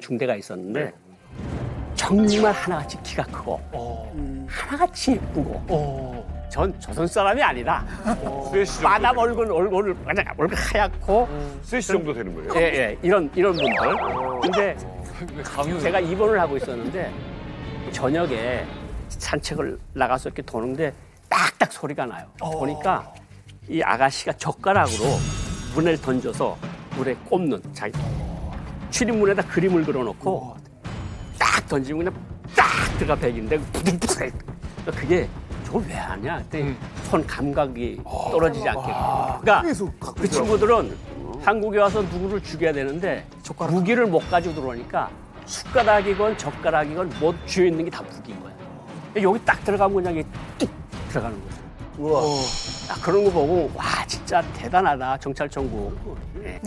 중대가 있었는데 정말 하나같이 키가 크고 하나같이 예쁘고 전 조선 사람이 아니다. 마담 얼굴 하얗고
스위스 정도 되는 거예요?
예, 이런 분들. 근데 제가 입원을 하고 있었는데 저녁에 산책을 나가서 이렇게 도는데 딱딱 소리가 나요. 보니까 이 아가씨가 젓가락으로 문을 던져서 물에 꼽는 자기 출입문에다 그림을 그려놓고 딱 던지면 그냥 딱 들어가 백인데 부둥부둥 그게 저걸 왜 하냐? 그때 손 감각이 떨어지지 않게. 그러니까 그 친구들은 한국에 와서 누구를 죽여야 되는데 무기를 못 가지고 들어오니까 숟가락이건 젓가락이건 못 쥐어 있는 게 다 무기인 거야. 여기 딱 들어가면 그냥 뚝 들어가는 거야.
우와.
딱 그런 거 보고 와 진짜 대단하다 경찰청국. 네.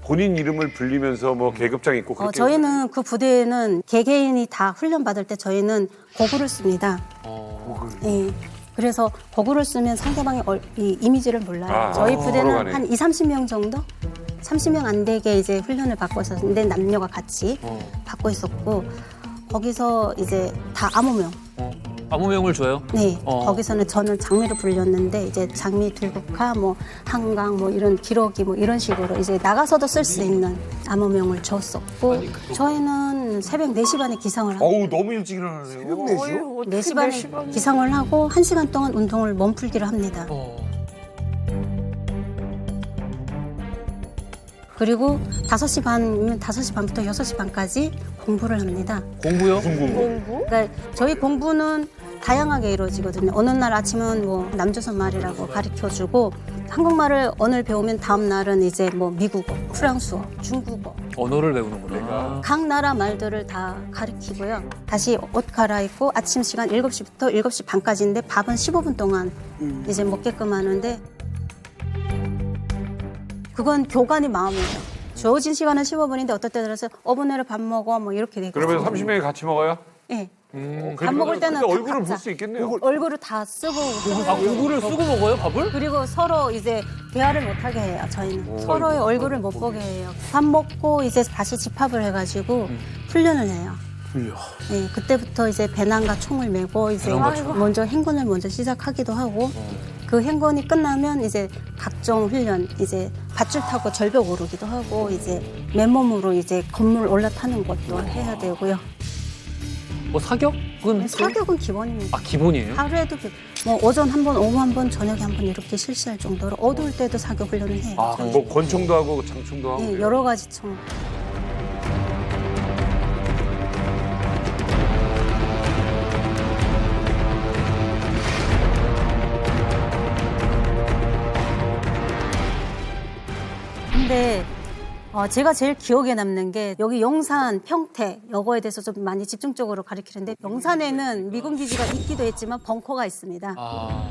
본인 이름을 불리면서 뭐 계급장 있고 그렇게.
저희는 그 부대에는 개개인이 다 훈련 받을 때 저희는 고구를 씁니다. 네. 그래서 고구를 쓰면 상대방의 이 이미지를 몰라요. 저희 부대는 한 20-30명 정도? 30명 안 되게 이제 훈련을 받고 있었는데 남녀가 같이 받고 있었고 거기서 이제 다 암호명.
암호명을 줘요?
네. 거기서는 저는 장미로 불렸는데 이제 장미 들국화, 뭐 한강, 뭐 이런 기러기 뭐 이런 식으로 이제 나가서도 쓸 수 있는 암호명을 줬었고 저희는 새벽 4시 반에 기상을 하고
어우 너무 일찍 일어나네요.
새벽 4시요? 4시 반에 기상을 하고 1시간 동안 운동을 몸풀기를 합니다. 그리고 5시 반이면 5시 반부터 6시 반까지 공부를 합니다.
공부요?
공부? 그러니까 저희 공부는 다양하게 이루어지거든요. 어느 날 아침은 뭐 남조선 말이라고 가르쳐주고 한국말을 언어를 배우면 다음 날은 이제 뭐 미국어, 프랑스어, 중국어.
언어를 배우는구나.
각 나라 말들을 다 가르치고요. 다시 옷 갈아입고 아침 시간 7시부터 7시 반까지인데 밥은 15분 동안 이제 먹게끔 하는데 그건 교관의 마음이에요. 주어진 시간은 15분인데 어떨 때 들어서 5분 내로 밥 먹어 뭐 이렇게 되거든요.
그러면 30명이 같이 먹어요?
네. 밥 먹을 때는
근데 얼굴을 볼 수 있겠네요.
얼굴을 다 쓰고.
얼굴을 쓰고 먹어요, 밥을?
그리고 서로 이제 대화를 못 하게 해요. 저희는 서로의 얼굴을 못 보게 해요. 밥 먹고 이제 다시 집합을 해가지고 훈련을 해요. 네, 그때부터 이제 배낭과 총을 메고 이제 먼저 행군을 먼저 시작하기도 하고 그 행군이 끝나면 이제 각종 훈련 이제 밧줄 타고 절벽 오르기도 하고 이제 맨몸으로 이제 건물 올라타는 것도 해야 되고요.
뭐 사격은?
사격은 기본입니다.
아 기본이에요?
하루에도 뭐 오전 한 번, 오후 한 번, 저녁에 한 번 이렇게 실시할 정도로 어두울 때도 사격 훈련을 해요.
뭐 권총도 하고 장총도 하고.
네, 여러 가지 총. 근데 제가 제일 기억에 남는 게 여기 용산, 평택 이거에 대해서 좀 많이 집중적으로 가르치는데 용산에는 미군 기지가 있기도 했지만 벙커가 있습니다.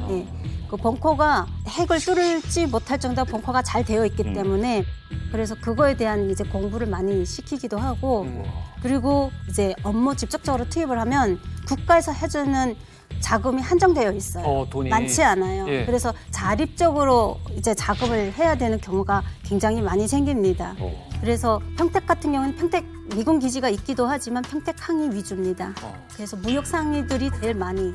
네, 그 벙커가 핵을 뚫지 못할 정도로 벙커가 잘 되어 있기 때문에 그래서 그거에 대한 이제 공부를 많이 시키기도 하고 그리고 이제 업무 직접적으로 투입을 하면 국가에서 해주는 자금이 한정되어 있어요.
돈이
많지 않아요.
예.
그래서 자립적으로 이제 작업을 해야 되는 경우가 굉장히 많이 생깁니다. 그래서 평택 같은 경우는 평택 미군 기지가 있기도 하지만 평택 항이 위주입니다. 그래서 무역 상인들이 제일 많이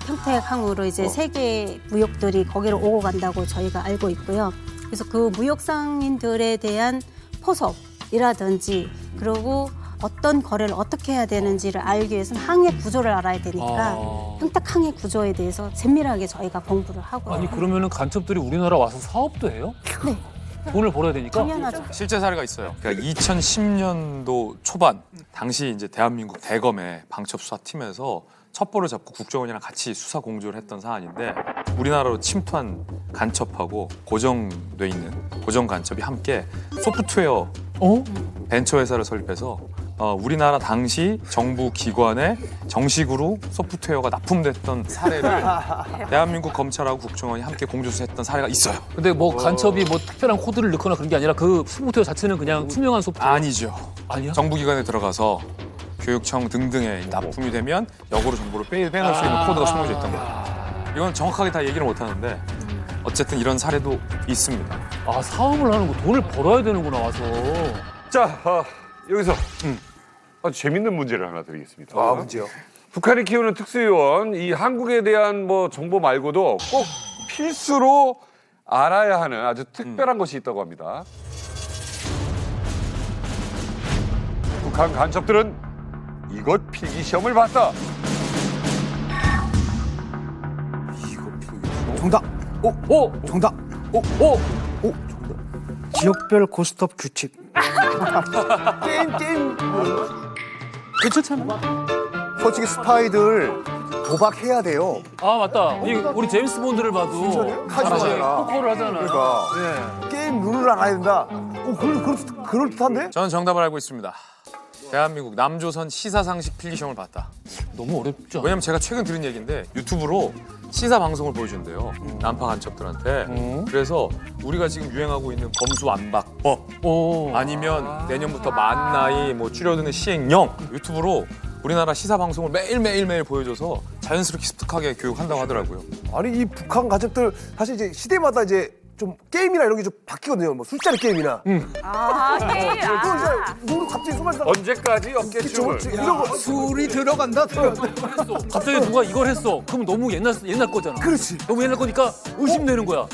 평택 항으로 이제 세계 무역들이 거기로 오고 간다고 저희가 알고 있고요. 그래서 그 무역 상인들에 대한 포섭이라든지 그리고 어떤 거래를 어떻게 해야 되는지를 알기 위해서는 항의 구조를 알아야 되니까 평택 항의 구조에 대해서 세밀하게 저희가 공부를 하고
아니 그러면은 간첩들이 우리나라 와서 사업도 해요?
네.
돈을 벌어야 되니까?
당연하죠.
실제 사례가 있어요. 그러니까 2010년도 초반 당시 이제 대한민국 대검의 방첩 수사팀에서 첩보를 잡고 국정원이랑 같이 수사 공조를 했던 사안인데 우리나라로 침투한 간첩하고 고정돼 있는 고정 간첩이 함께 소프트웨어 벤처 회사를 설립해서 우리나라 당시 정부 기관에 정식으로 소프트웨어가 납품됐던 사례를 대한민국 검찰하고 국정원이 함께 공조수사했던 사례가 있어요.
근데 뭐 간첩이 뭐 특별한 코드를 넣거나 그런 게 아니라 그 소프트웨어 자체는 그냥 투명한 소프트웨어?
아니죠.
아니야?
정부 기관에 들어가서 교육청 등등에 납품이 되면 역으로 정보를 빼놓을 수 있는 코드가 숨겨져 있던 거예요. 이건 정확하게 다 얘기를 못 하는데 어쨌든 이런 사례도 있습니다.
아 사업을 하는 거 돈을 벌어야 되는구나 와서.
자 여기서 아주 재밌는 문제를 하나 드리겠습니다.
문제요?
북한이 키우는 특수요원 이 한국에 대한 뭐 정보 말고도 꼭 필수로 알아야 하는 아주 특별한 것이 있다고 합니다. 북한 간첩들은 이것 필기 시험을 봤다.
정답. 정답. 지역별 고스톱 규칙.
게임.
괜찮잖아.
솔직히 스파이들
도박해야 돼요.
아 맞다. 우리 제임스 본드를 봐도 사실 포커를 하잖아.
그러니까 게임 룰을 알아야 된다. 그럴 듯한데?
저는 정답을 알고 있습니다. 대한민국 남조선 시사상식 필기시험을 봤다.
너무 어렵죠.
왜냐면 제가 최근 들은 얘기인데 유튜브로 시사 방송을 보여준대요. 난파 간첩들한테. 그래서 우리가 지금 유행하고 있는 검수안박법 아니면 내년부터 만 나이 뭐 줄여드는 시행령 유튜브로 우리나라 시사 방송을 매일 보여줘서 자연스럽게 습득하게 교육한다고 하더라고요.
아니 이 북한 가족들 사실 이제 시대마다 이제 좀 게임이나 이런 게 좀 바뀌거든요. 뭐 술자리 게임이나.
아, 게임.
누구 갑자기 술 마시다가
언제까지 어깨춤을
이런 거 술이 들어간다.
갑자기 누가 이걸 했어. 그럼 너무 옛날 거잖아.
그렇지.
너무 옛날 거니까 의심되는 거야.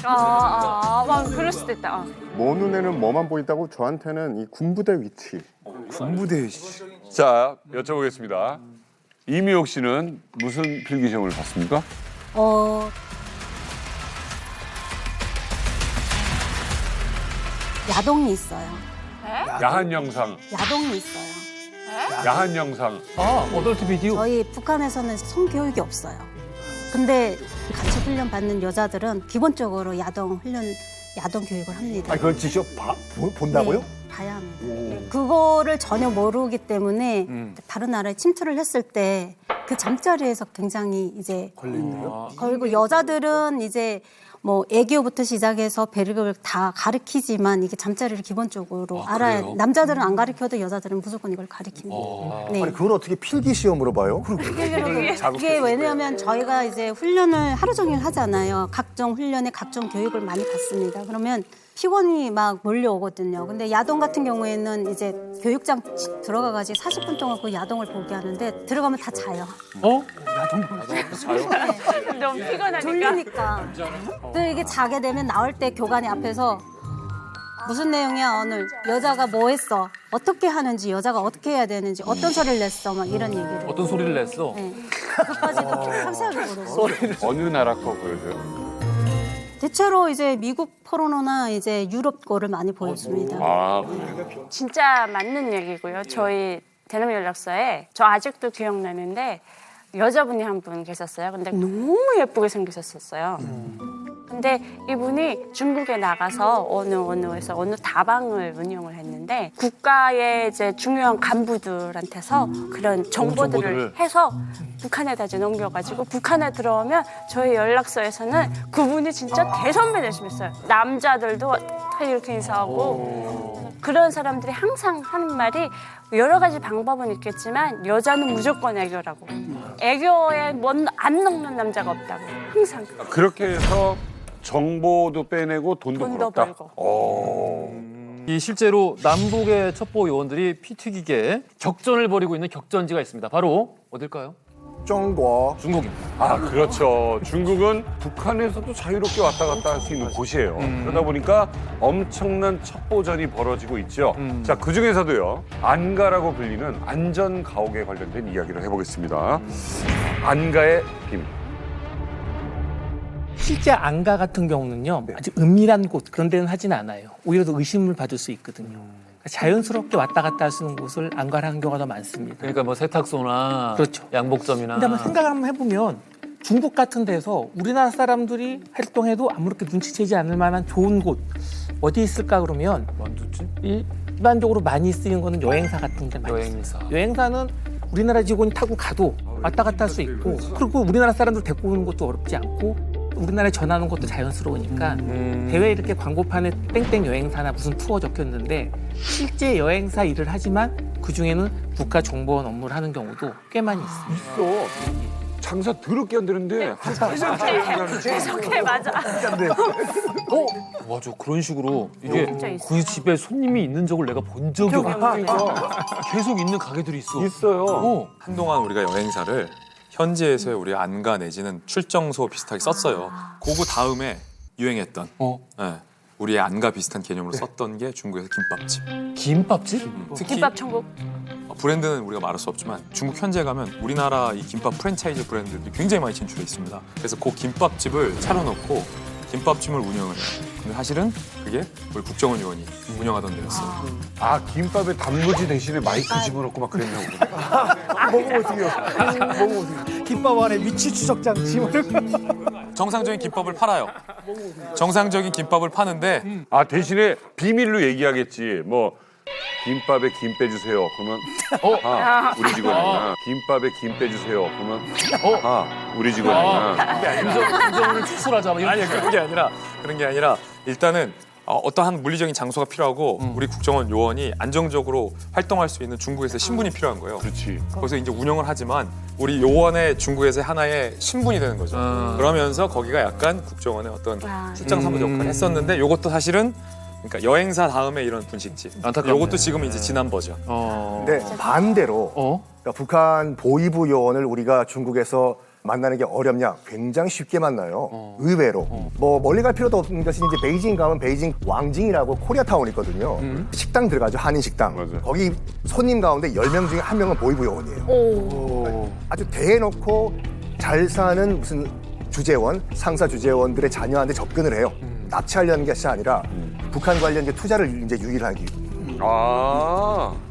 그럴 수도 있다.
모 눈에는 뭐만 보인다고 저한테는 이 군부대 위치.
군부대 위치.
자, 여쭤보겠습니다. 이미옥 씨는 무슨 필기시험을 봤습니까?
야동이 있어요.
야한 영상.
야동이 있어요.
야한 영상.
어덜트 비디오.
저희 북한에서는 성교육이 없어요. 근데 간첩 훈련 받는 여자들은 기본적으로 야동 교육을 합니다.
그걸 직접 본다고요?
네, 봐야 합니다. 그거를 전혀 모르기 때문에 다른 나라에 침투를 했을 때 그 잠자리에서 굉장히 이제 걸리고 여자들은 이제 뭐 애교부터 시작해서 별의별 다 가르치지만 이게 잠자리를 기본적으로 알아야
그래요?
남자들은 안 가르쳐도 여자들은 무조건 이걸 가르칩니다. 네.
아니 그걸 어떻게 필기 시험으로 봐요?
그게 왜냐하면 저희가 이제 훈련을 하루 종일 하잖아요. 각종 훈련에 각종 교육을 많이 받습니다. 그러면 피곤이 막 몰려오거든요. 근데 야동 같은 경우에는 이제 교육장 들어가가지고 40분 동안 그 야동을 보게 하는데 들어가면 다 자요.
야동
자요? 너무 피곤하니까. 졸리니까. 또 이게 자게 되면 나올 때 교관이 앞에서 무슨 내용이야 오늘 여자가 뭐 했어 어떻게 하는지 여자가 어떻게 해야 되는지 어떤 소리를 냈어 막 이런 얘기를
어떤 소리를 냈어?
네. 그것까지도 상세하게 보여줘요.
어느 나라 거 보여줘요?
대체로 이제 미국 포르노나 이제 유럽 거를 많이 보여줍니다.
진짜 맞는 얘기고요. 저희 대남 연락사에 저 아직도 기억나는데 여자분이 한 분 계셨어요. 근데 너무 예쁘게 생기셨었어요. 근데 이분이 중국에 나가서 어느 다방을 운영을 했는데 국가의 이제 중요한 간부들한테서 그런 정보들을 해서 북한에다 이제 넘겨가지고 북한에 들어오면 저희 연락소에서는 그분이 진짜 대선배 되시면서요. 남자들도 다 이렇게 인사하고 그런 사람들이 항상 하는 말이 여러 가지 방법은 있겠지만 여자는 무조건 애교라고. 애교에 안 녹는 남자가 없다고. 항상.
그렇게 해서 정보도 빼내고 돈도 벌었다.
이 실제로 남북의 첩보 요원들이 피 튀기게 격전을 벌이고 있는 격전지가 있습니다. 바로 어딜까요? 중국입니다.
그렇죠. 중국은 북한에서도 자유롭게 왔다 갔다 할 수 있는 곳이에요. 그러다 보니까 엄청난 첩보전이 벌어지고 있죠. 자, 그중에서도요. 안가라고 불리는 안전 가옥에 관련된 이야기를 해보겠습니다. 안가의 비밀.
실제 안가 같은 경우는요. 아주 은밀한 곳 그런 데는 하진 않아요. 오히려 더 의심을 받을 수 있거든요. 자연스럽게 왔다 갔다 할 수 있는 곳을 안가를 하는 경우가 더 많습니다.
그러니까 뭐 세탁소나
그렇죠.
양복점이나.
근데 한번 생각을 한번 해보면 중국 같은 데서 우리나라 사람들이 활동해도 아무렇게 눈치채지 않을 만한 좋은 곳 어디 있을까 그러면 일반적으로 많이 쓰이는 거는 여행사 같은 게 많이 있어요. 여행사는 우리나라 직원이 타고 가도 왔다 갔다 할 수 있고 그리고 우리나라 사람들 데리고 오는 것도 어렵지 않고 우리나라에 전하는 것도 자연스러우니까 대회 이렇게 광고판에 땡땡 여행사나 무슨 투어 적혔는데 실제 여행사 일을 하지만 그중에는 국가정보원 업무를 하는 경우도 꽤 많이 있습니다.
장사 더럽게 안 되는데
계속해 맞아.
맞아. 그런 식으로 이게 그 집에 손님이 있는 적을 내가 본 적이 없어. 계속 있는 가게들이 있어.
있어요.
한동안 우리가 여행사를 현지에서의 우리 안가 내지는 출정소 비슷하게 썼어요. 그거 다음에 유행했던 우리의 안가 비슷한 개념으로 썼던 게 중국에서 김밥집.
김밥집?
특히
김밥 천국.
브랜드는 우리가 말할 수 없지만 중국 현지에 가면 우리나라 이 김밥 프랜차이즈 브랜드들이 굉장히 많이 진출해 있습니다. 그래서 그 김밥집을 차려놓고 김밥집을 운영을 해요. 근데 사실은 그게 우리 국정원 요원이 운영하던 데였어요.
아, 김밥에 단무지 대신에 마이크 집어넣고 막 그랬나 보네.
먹어보세요. 김밥 안에 위치 추적 장치를.
정상적인 김밥을 팔아요. 정상적인 김밥을 파는데
아, 대신에 비밀로 얘기하겠지. 뭐 김밥에 김 빼주세요. 그러면 우리 직원이나 김밥에 김 빼주세요. 그러면 우리 직원이나
감정을 추출하자.
아니 그런 게 아니라 일단은 어떠한 물리적인 장소가 필요하고 우리 국정원 요원이 안정적으로 활동할 수 있는 중국에서 신분이 필요한 거예요.
그렇지.
거기서 이제 운영을 하지만 우리 요원의 중국에서 하나의 신분이 되는 거죠. 그러면서 거기가 약간 국정원의 어떤 출장 사무소 역할을 했었는데 요것도 사실은 그러니까 여행사 다음에 이런 분식집.
안타깝네.
요것도 지금 이제 지난 버전.
근데 반대로 그러니까 북한 보위부 요원을 우리가 중국에서 만나는 게 어렵냐? 굉장히 쉽게 만나요. 의외로. 뭐 멀리 갈 필요도 없는 것이 이제 베이징 가면 베이징 왕징이라고 코리아타운 있거든요. 식당 들어가죠. 한인 식당. 거기 손님 가운데 10명 중에 1명은 보위부 요원이에요. 아주 대놓고 잘 사는 무슨 주재원, 상사 주재원들의 자녀한테 접근을 해요. 납치하려는 것이 아니라 북한 관련 이제 투자를 이제 유일하기.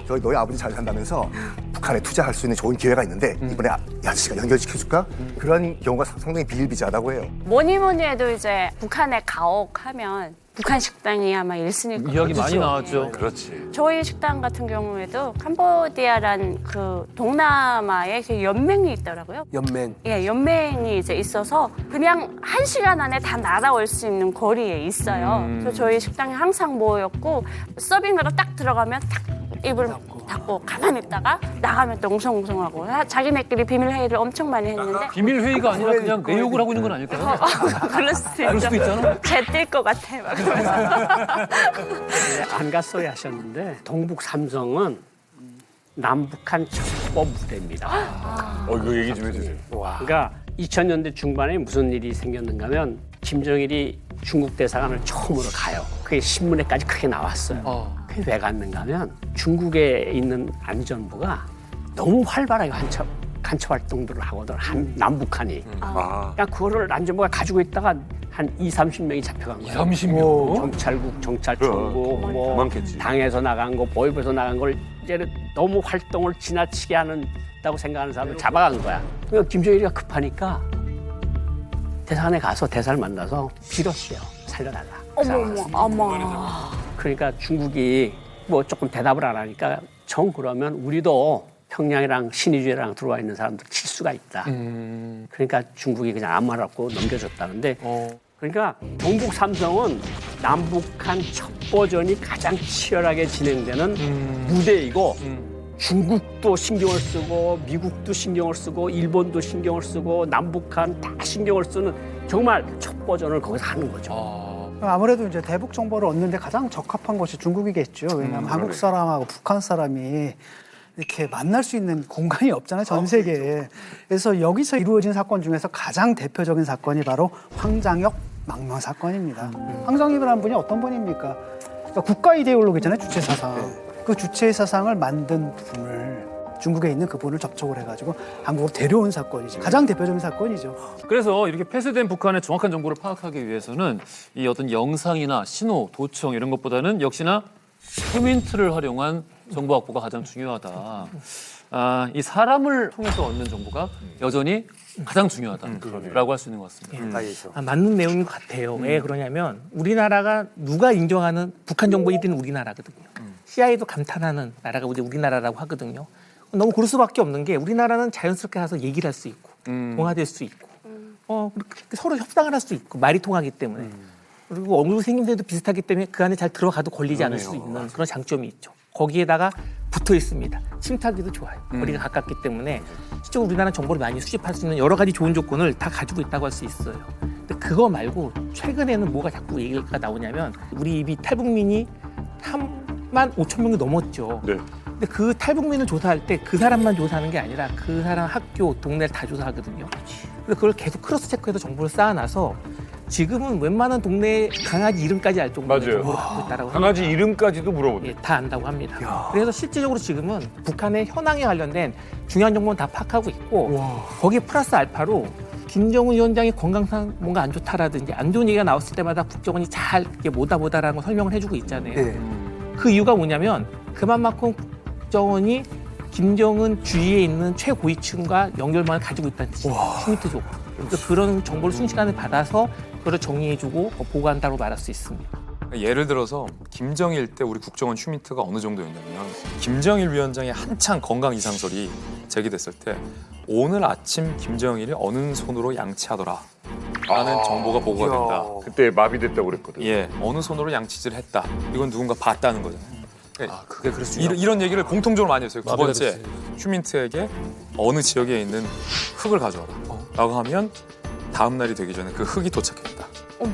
저희 너희 아버지 잘 산다면서 북한에 투자할 수 있는 좋은 기회가 있는데 이번에 이 아저씨가 연결시켜줄까? 그런 경우가 상당히 비일비재하다고 해요.
뭐니 해도 이제 북한에 가옥하면 북한 식당이 아마 1순위일 거예요.
이야기 많이 나왔죠.
그렇지.
저희 식당 같은 경우에도 캄보디아란 그 동남아에 그 연맹이 있더라고요.
연맹.
예, 연맹이 이제 있어서 그냥 1시간 안에 다 날아올 수 있는 거리에 있어요. 그래서 저희 식당이 항상 모였고 서빙하러 딱 들어가면 딱 입을 닫고 가만히 있다가 나가면 또 웅성웅성하고 자기네끼리 비밀 회의를 엄청 많이 했는데
비밀 회의가 아니라 그냥 내욕을 하고 있는 건 아닐까요?
그럴 수도
그럴 수도 있잖아.
쟤뛸 것 같아. 막
안 갔어야 하셨는데 동북 삼성은 남북한 첩보 무대입니다.
이거 얘기 좀 해주세요.
그러니까 2000년대 중반에 무슨 일이 생겼는가 하면 김정일이 중국 대사관을 처음으로 가요. 그게 신문에까지 크게 나왔어요. 그게 왜 갔는가 하면 중국에 있는 안전부가 너무 활발하게 간첩 활동들을 하거든. 남북한이. 그러니까 그거를 안전부가 가지고 있다가 한 20-30명이 잡혀간 거예요.
30명?
경찰국, 경찰청국, 뭐
많겠지.
당에서 나간 거, 보위부에서 나간 걸 이제 너무 활동을 지나치게 한다고 생각하는 사람을 잡아간 거야. 그러니까 김정일이가 급하니까 대사관에 가서 대사를 만나서 빌었어요. 살려달라.
어머.
그러니까 중국이 뭐 조금 대답을 안 하니까 정 그러면 우리도 평양이랑 신의주에랑 들어와 있는 사람들 칠 수가 있다. 그러니까 중국이 그냥 아무 말 없고 넘겨줬다는데 그러니까 동북 삼성은 남북한 첩보전이 가장 치열하게 진행되는 무대이고 중국도 신경을 쓰고 미국도 신경을 쓰고 일본도 신경을 쓰고 남북한 다 신경을 쓰는 정말 첩보전을 거기서 하는 거죠.
아무래도 이제 대북 정보를 얻는데 가장 적합한 것이 중국이겠죠. 왜냐하면 한국 사람하고 북한 사람이 이렇게 만날 수 있는 공간이 없잖아요, 전 세계에. 그래서 여기서 이루어진 사건 중에서 가장 대표적인 사건이 바로 황장혁 망명 사건입니다. 황장혁이라는 분이 어떤 분입니까? 그러니까 국가 이데올로기잖아요, 주체 사상. 그 주체 사상을 만든 분을 중국에 있는 그분을 접촉을 해가지고 한국으로 데려온 사건이죠. 가장 대표적인 사건이죠.
그래서 이렇게 폐쇄된 북한의 정확한 정보를 파악하기 위해서는 이 어떤 영상이나 신호, 도청 이런 것보다는 역시나 휴민트를 활용한 정보 확보가 가장 중요하다. 이 사람을 통해서 얻는 정보가 여전히 가장 중요하다라고 할 수 있는 것 같습니다.
맞는 내용인 것 같아요. 왜 그러냐면 우리나라가 누가 인정하는 북한 정보 1위는 우리나라거든요. CIA도 감탄하는 나라가 우리나라라고 하거든요. 너무 그럴 수밖에 없는 게 우리나라는 자연스럽게 가서 얘기를 할 수 있고 동화될 수 있고 서로 협상을 할 수 있고 말이 통하기 때문에 그리고 얼굴 생김새도 비슷하기 때문에 그 안에 잘 들어가도 걸리지 않을 수 있는 그런 장점이 있죠. 거기에다가 붙어 있습니다. 침투하기도 좋아요. 거리가 가깝기 때문에 실제로 우리나라는 정보를 많이 수집할 수 있는 여러 가지 좋은 조건을 다 가지고 있다고 할 수 있어요. 근데 그거 말고 최근에는 뭐가 자꾸 얘기가 나오냐면 우리 이미 탈북민이 3만 5천 명이 넘었죠.
네.
근데 그 탈북민을 조사할 때 그 사람만 조사하는 게 아니라 그 사람 학교, 동네를 다 조사하거든요. 그래서 그걸 계속 크로스 체크해서 정보를 쌓아놔서 지금은 웬만한 동네 강아지 이름까지 알 정도로 정보를 갖고 있다라고 합니다.
강아지 이름까지도 물어보네.
예, 다 안다고 합니다. 그래서 실질적으로 지금은 북한의 현황에 관련된 중요한 정보는 다 파악하고 있고 거기에 플러스 알파로 김정은 위원장이 건강상 뭔가 안 좋다라든지 안 좋은 얘기가 나왔을 때마다 국정원이 잘 이게 뭐다라는 걸 설명을 해주고 있잖아요.
네.
그 이유가 뭐냐면 그만큼 국정원이 김정은 주위에 있는 최고위층과 연결망을 가지고 있다는 슈미트족. 그래서 그런 정보를 순식간에 받아서 그걸 정리해주고 보고한다고 말할 수 있습니다.
예를 들어서 김정일 때 우리 국정원 슈미트가 어느 정도였냐면 김정일 위원장의 한창 건강 이상설이 제기됐을 때 오늘 아침 김정일이 어느 손으로 양치하더라 라는 정보가 보고가 된다.
그때 마비됐다고 그랬거든.
예, 어느 손으로 양치질을 했다. 이건 누군가 봤다는 거잖아요. 이런 얘기를 공통적으로 많이 했어요. 두 번째, 슈민트에게 어느 지역에 있는 흙을 가져와라 라고 하면 다음 날이 되기 전에 그 흙이 도착했다.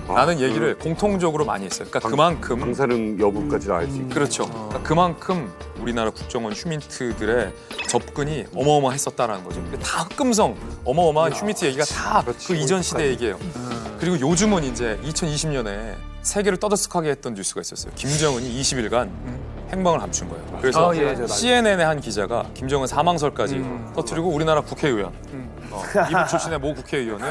라는 얘기를 공통적으로 많이 했어요. 그러니까 그만큼
방사능 여부까지 알 수 있게.
그렇죠. 그러니까 그만큼 우리나라 국정원 슈민트들의 접근이 어마어마했었다라는 거죠. 근데 다 흑금성 어마어마한 슈민트 얘기가 다 그 이전 시대 얘기예요. 그리고 요즘은 이제 2020년에 세계를 떠들썩하게 했던 뉴스가 있었어요. 김정은이 20일간 행방을 감춘 거예요. 그래서 CNN의 한 기자가 김정은 사망설까지 터뜨리고 우리나라 국회의원 이북 출신의 모 국회의원은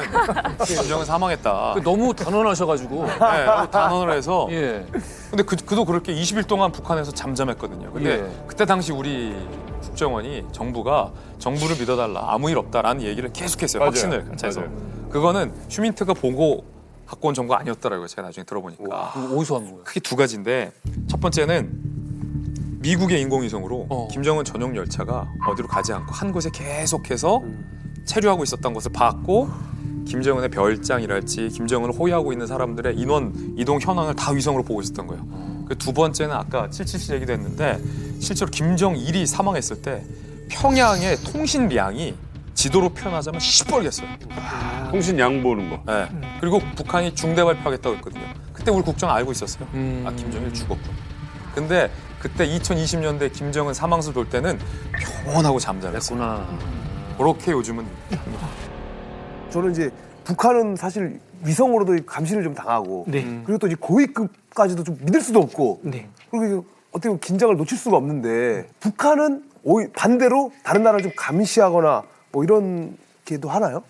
김정은 사망했다.
너무 단언하셔가지고.
네, 너무 단언을 해서. 근데 그도 그렇게 20일 동안 북한에서 잠잠했거든요. 근데 그때 당시 우리 국정원이 정부가 정부를 믿어달라 아무 일 없다라는 얘기를 계속했어요. 확신을 해서. 그거는 슈민트가 보고 갖고 온 정보가 아니었더라고요. 제가 나중에 들어보니까.
어디서 한 거예요?
크게 두 가지인데 첫 번째는 미국의 인공위성으로 김정은 전용 열차가 어디로 가지 않고 한 곳에 계속해서 체류하고 있었던 것을 봤고 김정은의 별장이랄지 김정은을 호위하고 있는 사람들의 인원 이동 현황을 다 위성으로 보고 있었던 거예요. 그 두 번째는 아까 777 얘기도 했는데 실제로 김정일이 사망했을 때 평양의 통신량이 지도로 표현하자면 시뻘겠어요.
통신량 보는 거.
네. 그리고 북한이 중대 발표하겠다고 했거든요. 그때 우리 국정 알고 있었어요. 아, 김정일 죽었군. 근데 그때 2020년대 김정은 사망설 돌 때는 평온하고 잠잠했어요. 그렇게 요즘은
저는 이제 북한은 사실 위성으로도 감시를 좀 당하고 그리고 또 이제 고위급까지도 좀 믿을 수도 없고 그리고 어떻게 보면 긴장을 놓칠 수가 없는데 북한은 반대로 다른 나라를 좀 감시하거나 뭐 이런 게도 하나요?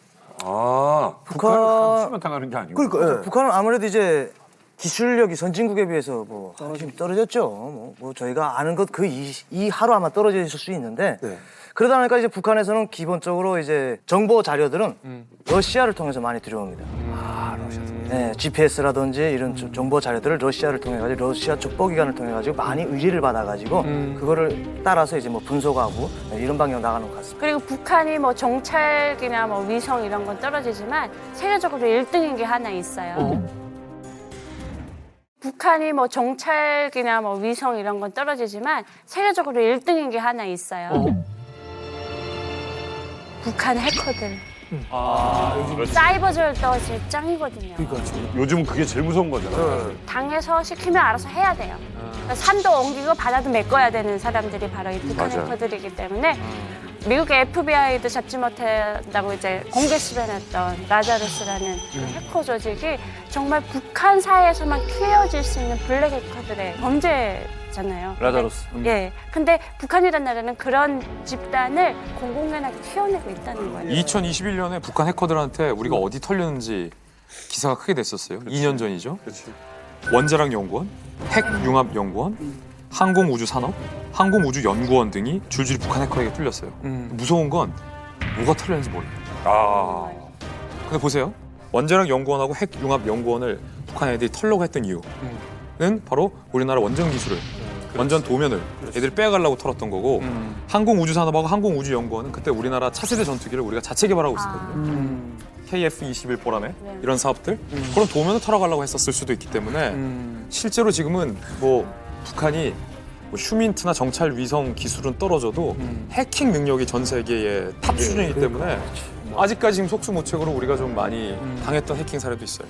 아, 북한은 감시만 당하는 게 아니고.
그러니까
북한은 아무래도 이제 기술력이 선진국에 비해서 뭐 떨어졌죠. 뭐 저희가 아는 것 그 이 하루 아마 떨어져 있을 수 있는데 그러다 보니까 이제 북한에서는 기본적으로 이제 정보 자료들은 러시아를 통해서 많이 들어옵니다. 네, GPS라든지 이런 정보 자료들을 러시아를 통해 가지고 러시아 족보기관을 통해 가지고 많이 의뢰를 받아 가지고 그거를 따라서 이제 뭐 분석하고 이런 방향으로 나가는 것 같습니다.
그리고 북한이 뭐 정찰기나 뭐 위성 이런 건 떨어지지만 세계적으로 1등인 게 하나 있어요. 북한이 뭐 정찰기나 뭐 위성 이런 건 떨어지지만 세계적으로 1등인 게 하나 있어요. 북한 해커들. 사이버절 떨어질 짱이거든요.
요즘 그게 제일 무서운 거잖아.
당에서 시키면 알아서 해야 돼요. 그러니까 산도 옮기고 바다도 메꿔야 되는 사람들이 바로 이 북한 해커들이기 때문에 미국의 FBI도 잡지 못한다고 이제 공개 수배했던 라자루스라는 그 해커 조직이 정말 북한 사회에서만 키워질 수 있는 블랙 해커들의 범죄잖아요.
라자루스.
예. 근데 북한이라는 나라는 그런 집단을 공공연하게 키워내고 있다는 거예요.
2021년에 북한 해커들한테 우리가 어디 털렸는지 기사가 크게 됐었어요. 2년 전이죠. 원자력 연구원, 핵융합연구원, 항공우주산업, 항공우주연구원 등이 줄줄이 북한 해커에게 뚫렸어요. 무서운 건 뭐가 털렸는지 몰라요. 근데 보세요. 원자력 연구원하고 핵융합연구원을 북한 애들이 털려고 했던 이유는 바로 우리나라 원전 기술을, 원전 도면을 애들이 빼가려고 털었던 거고 항공우주산업하고 항공우주연구원은 그때 우리나라 차세대 전투기를 우리가 자체 개발하고 있었거든요. KF-21 보람에 이런 사업들 그런 도면을 털어가려고 했었을 수도 있기 때문에 실제로 지금은 뭐 북한이 뭐 슈민트나 정찰 위성 기술은 떨어져도 해킹 능력이 전 세계의 탑 수준이기 때문에 아직까지 지금 속수무책으로 우리가 좀 많이 당했던 해킹 사례도 있어요.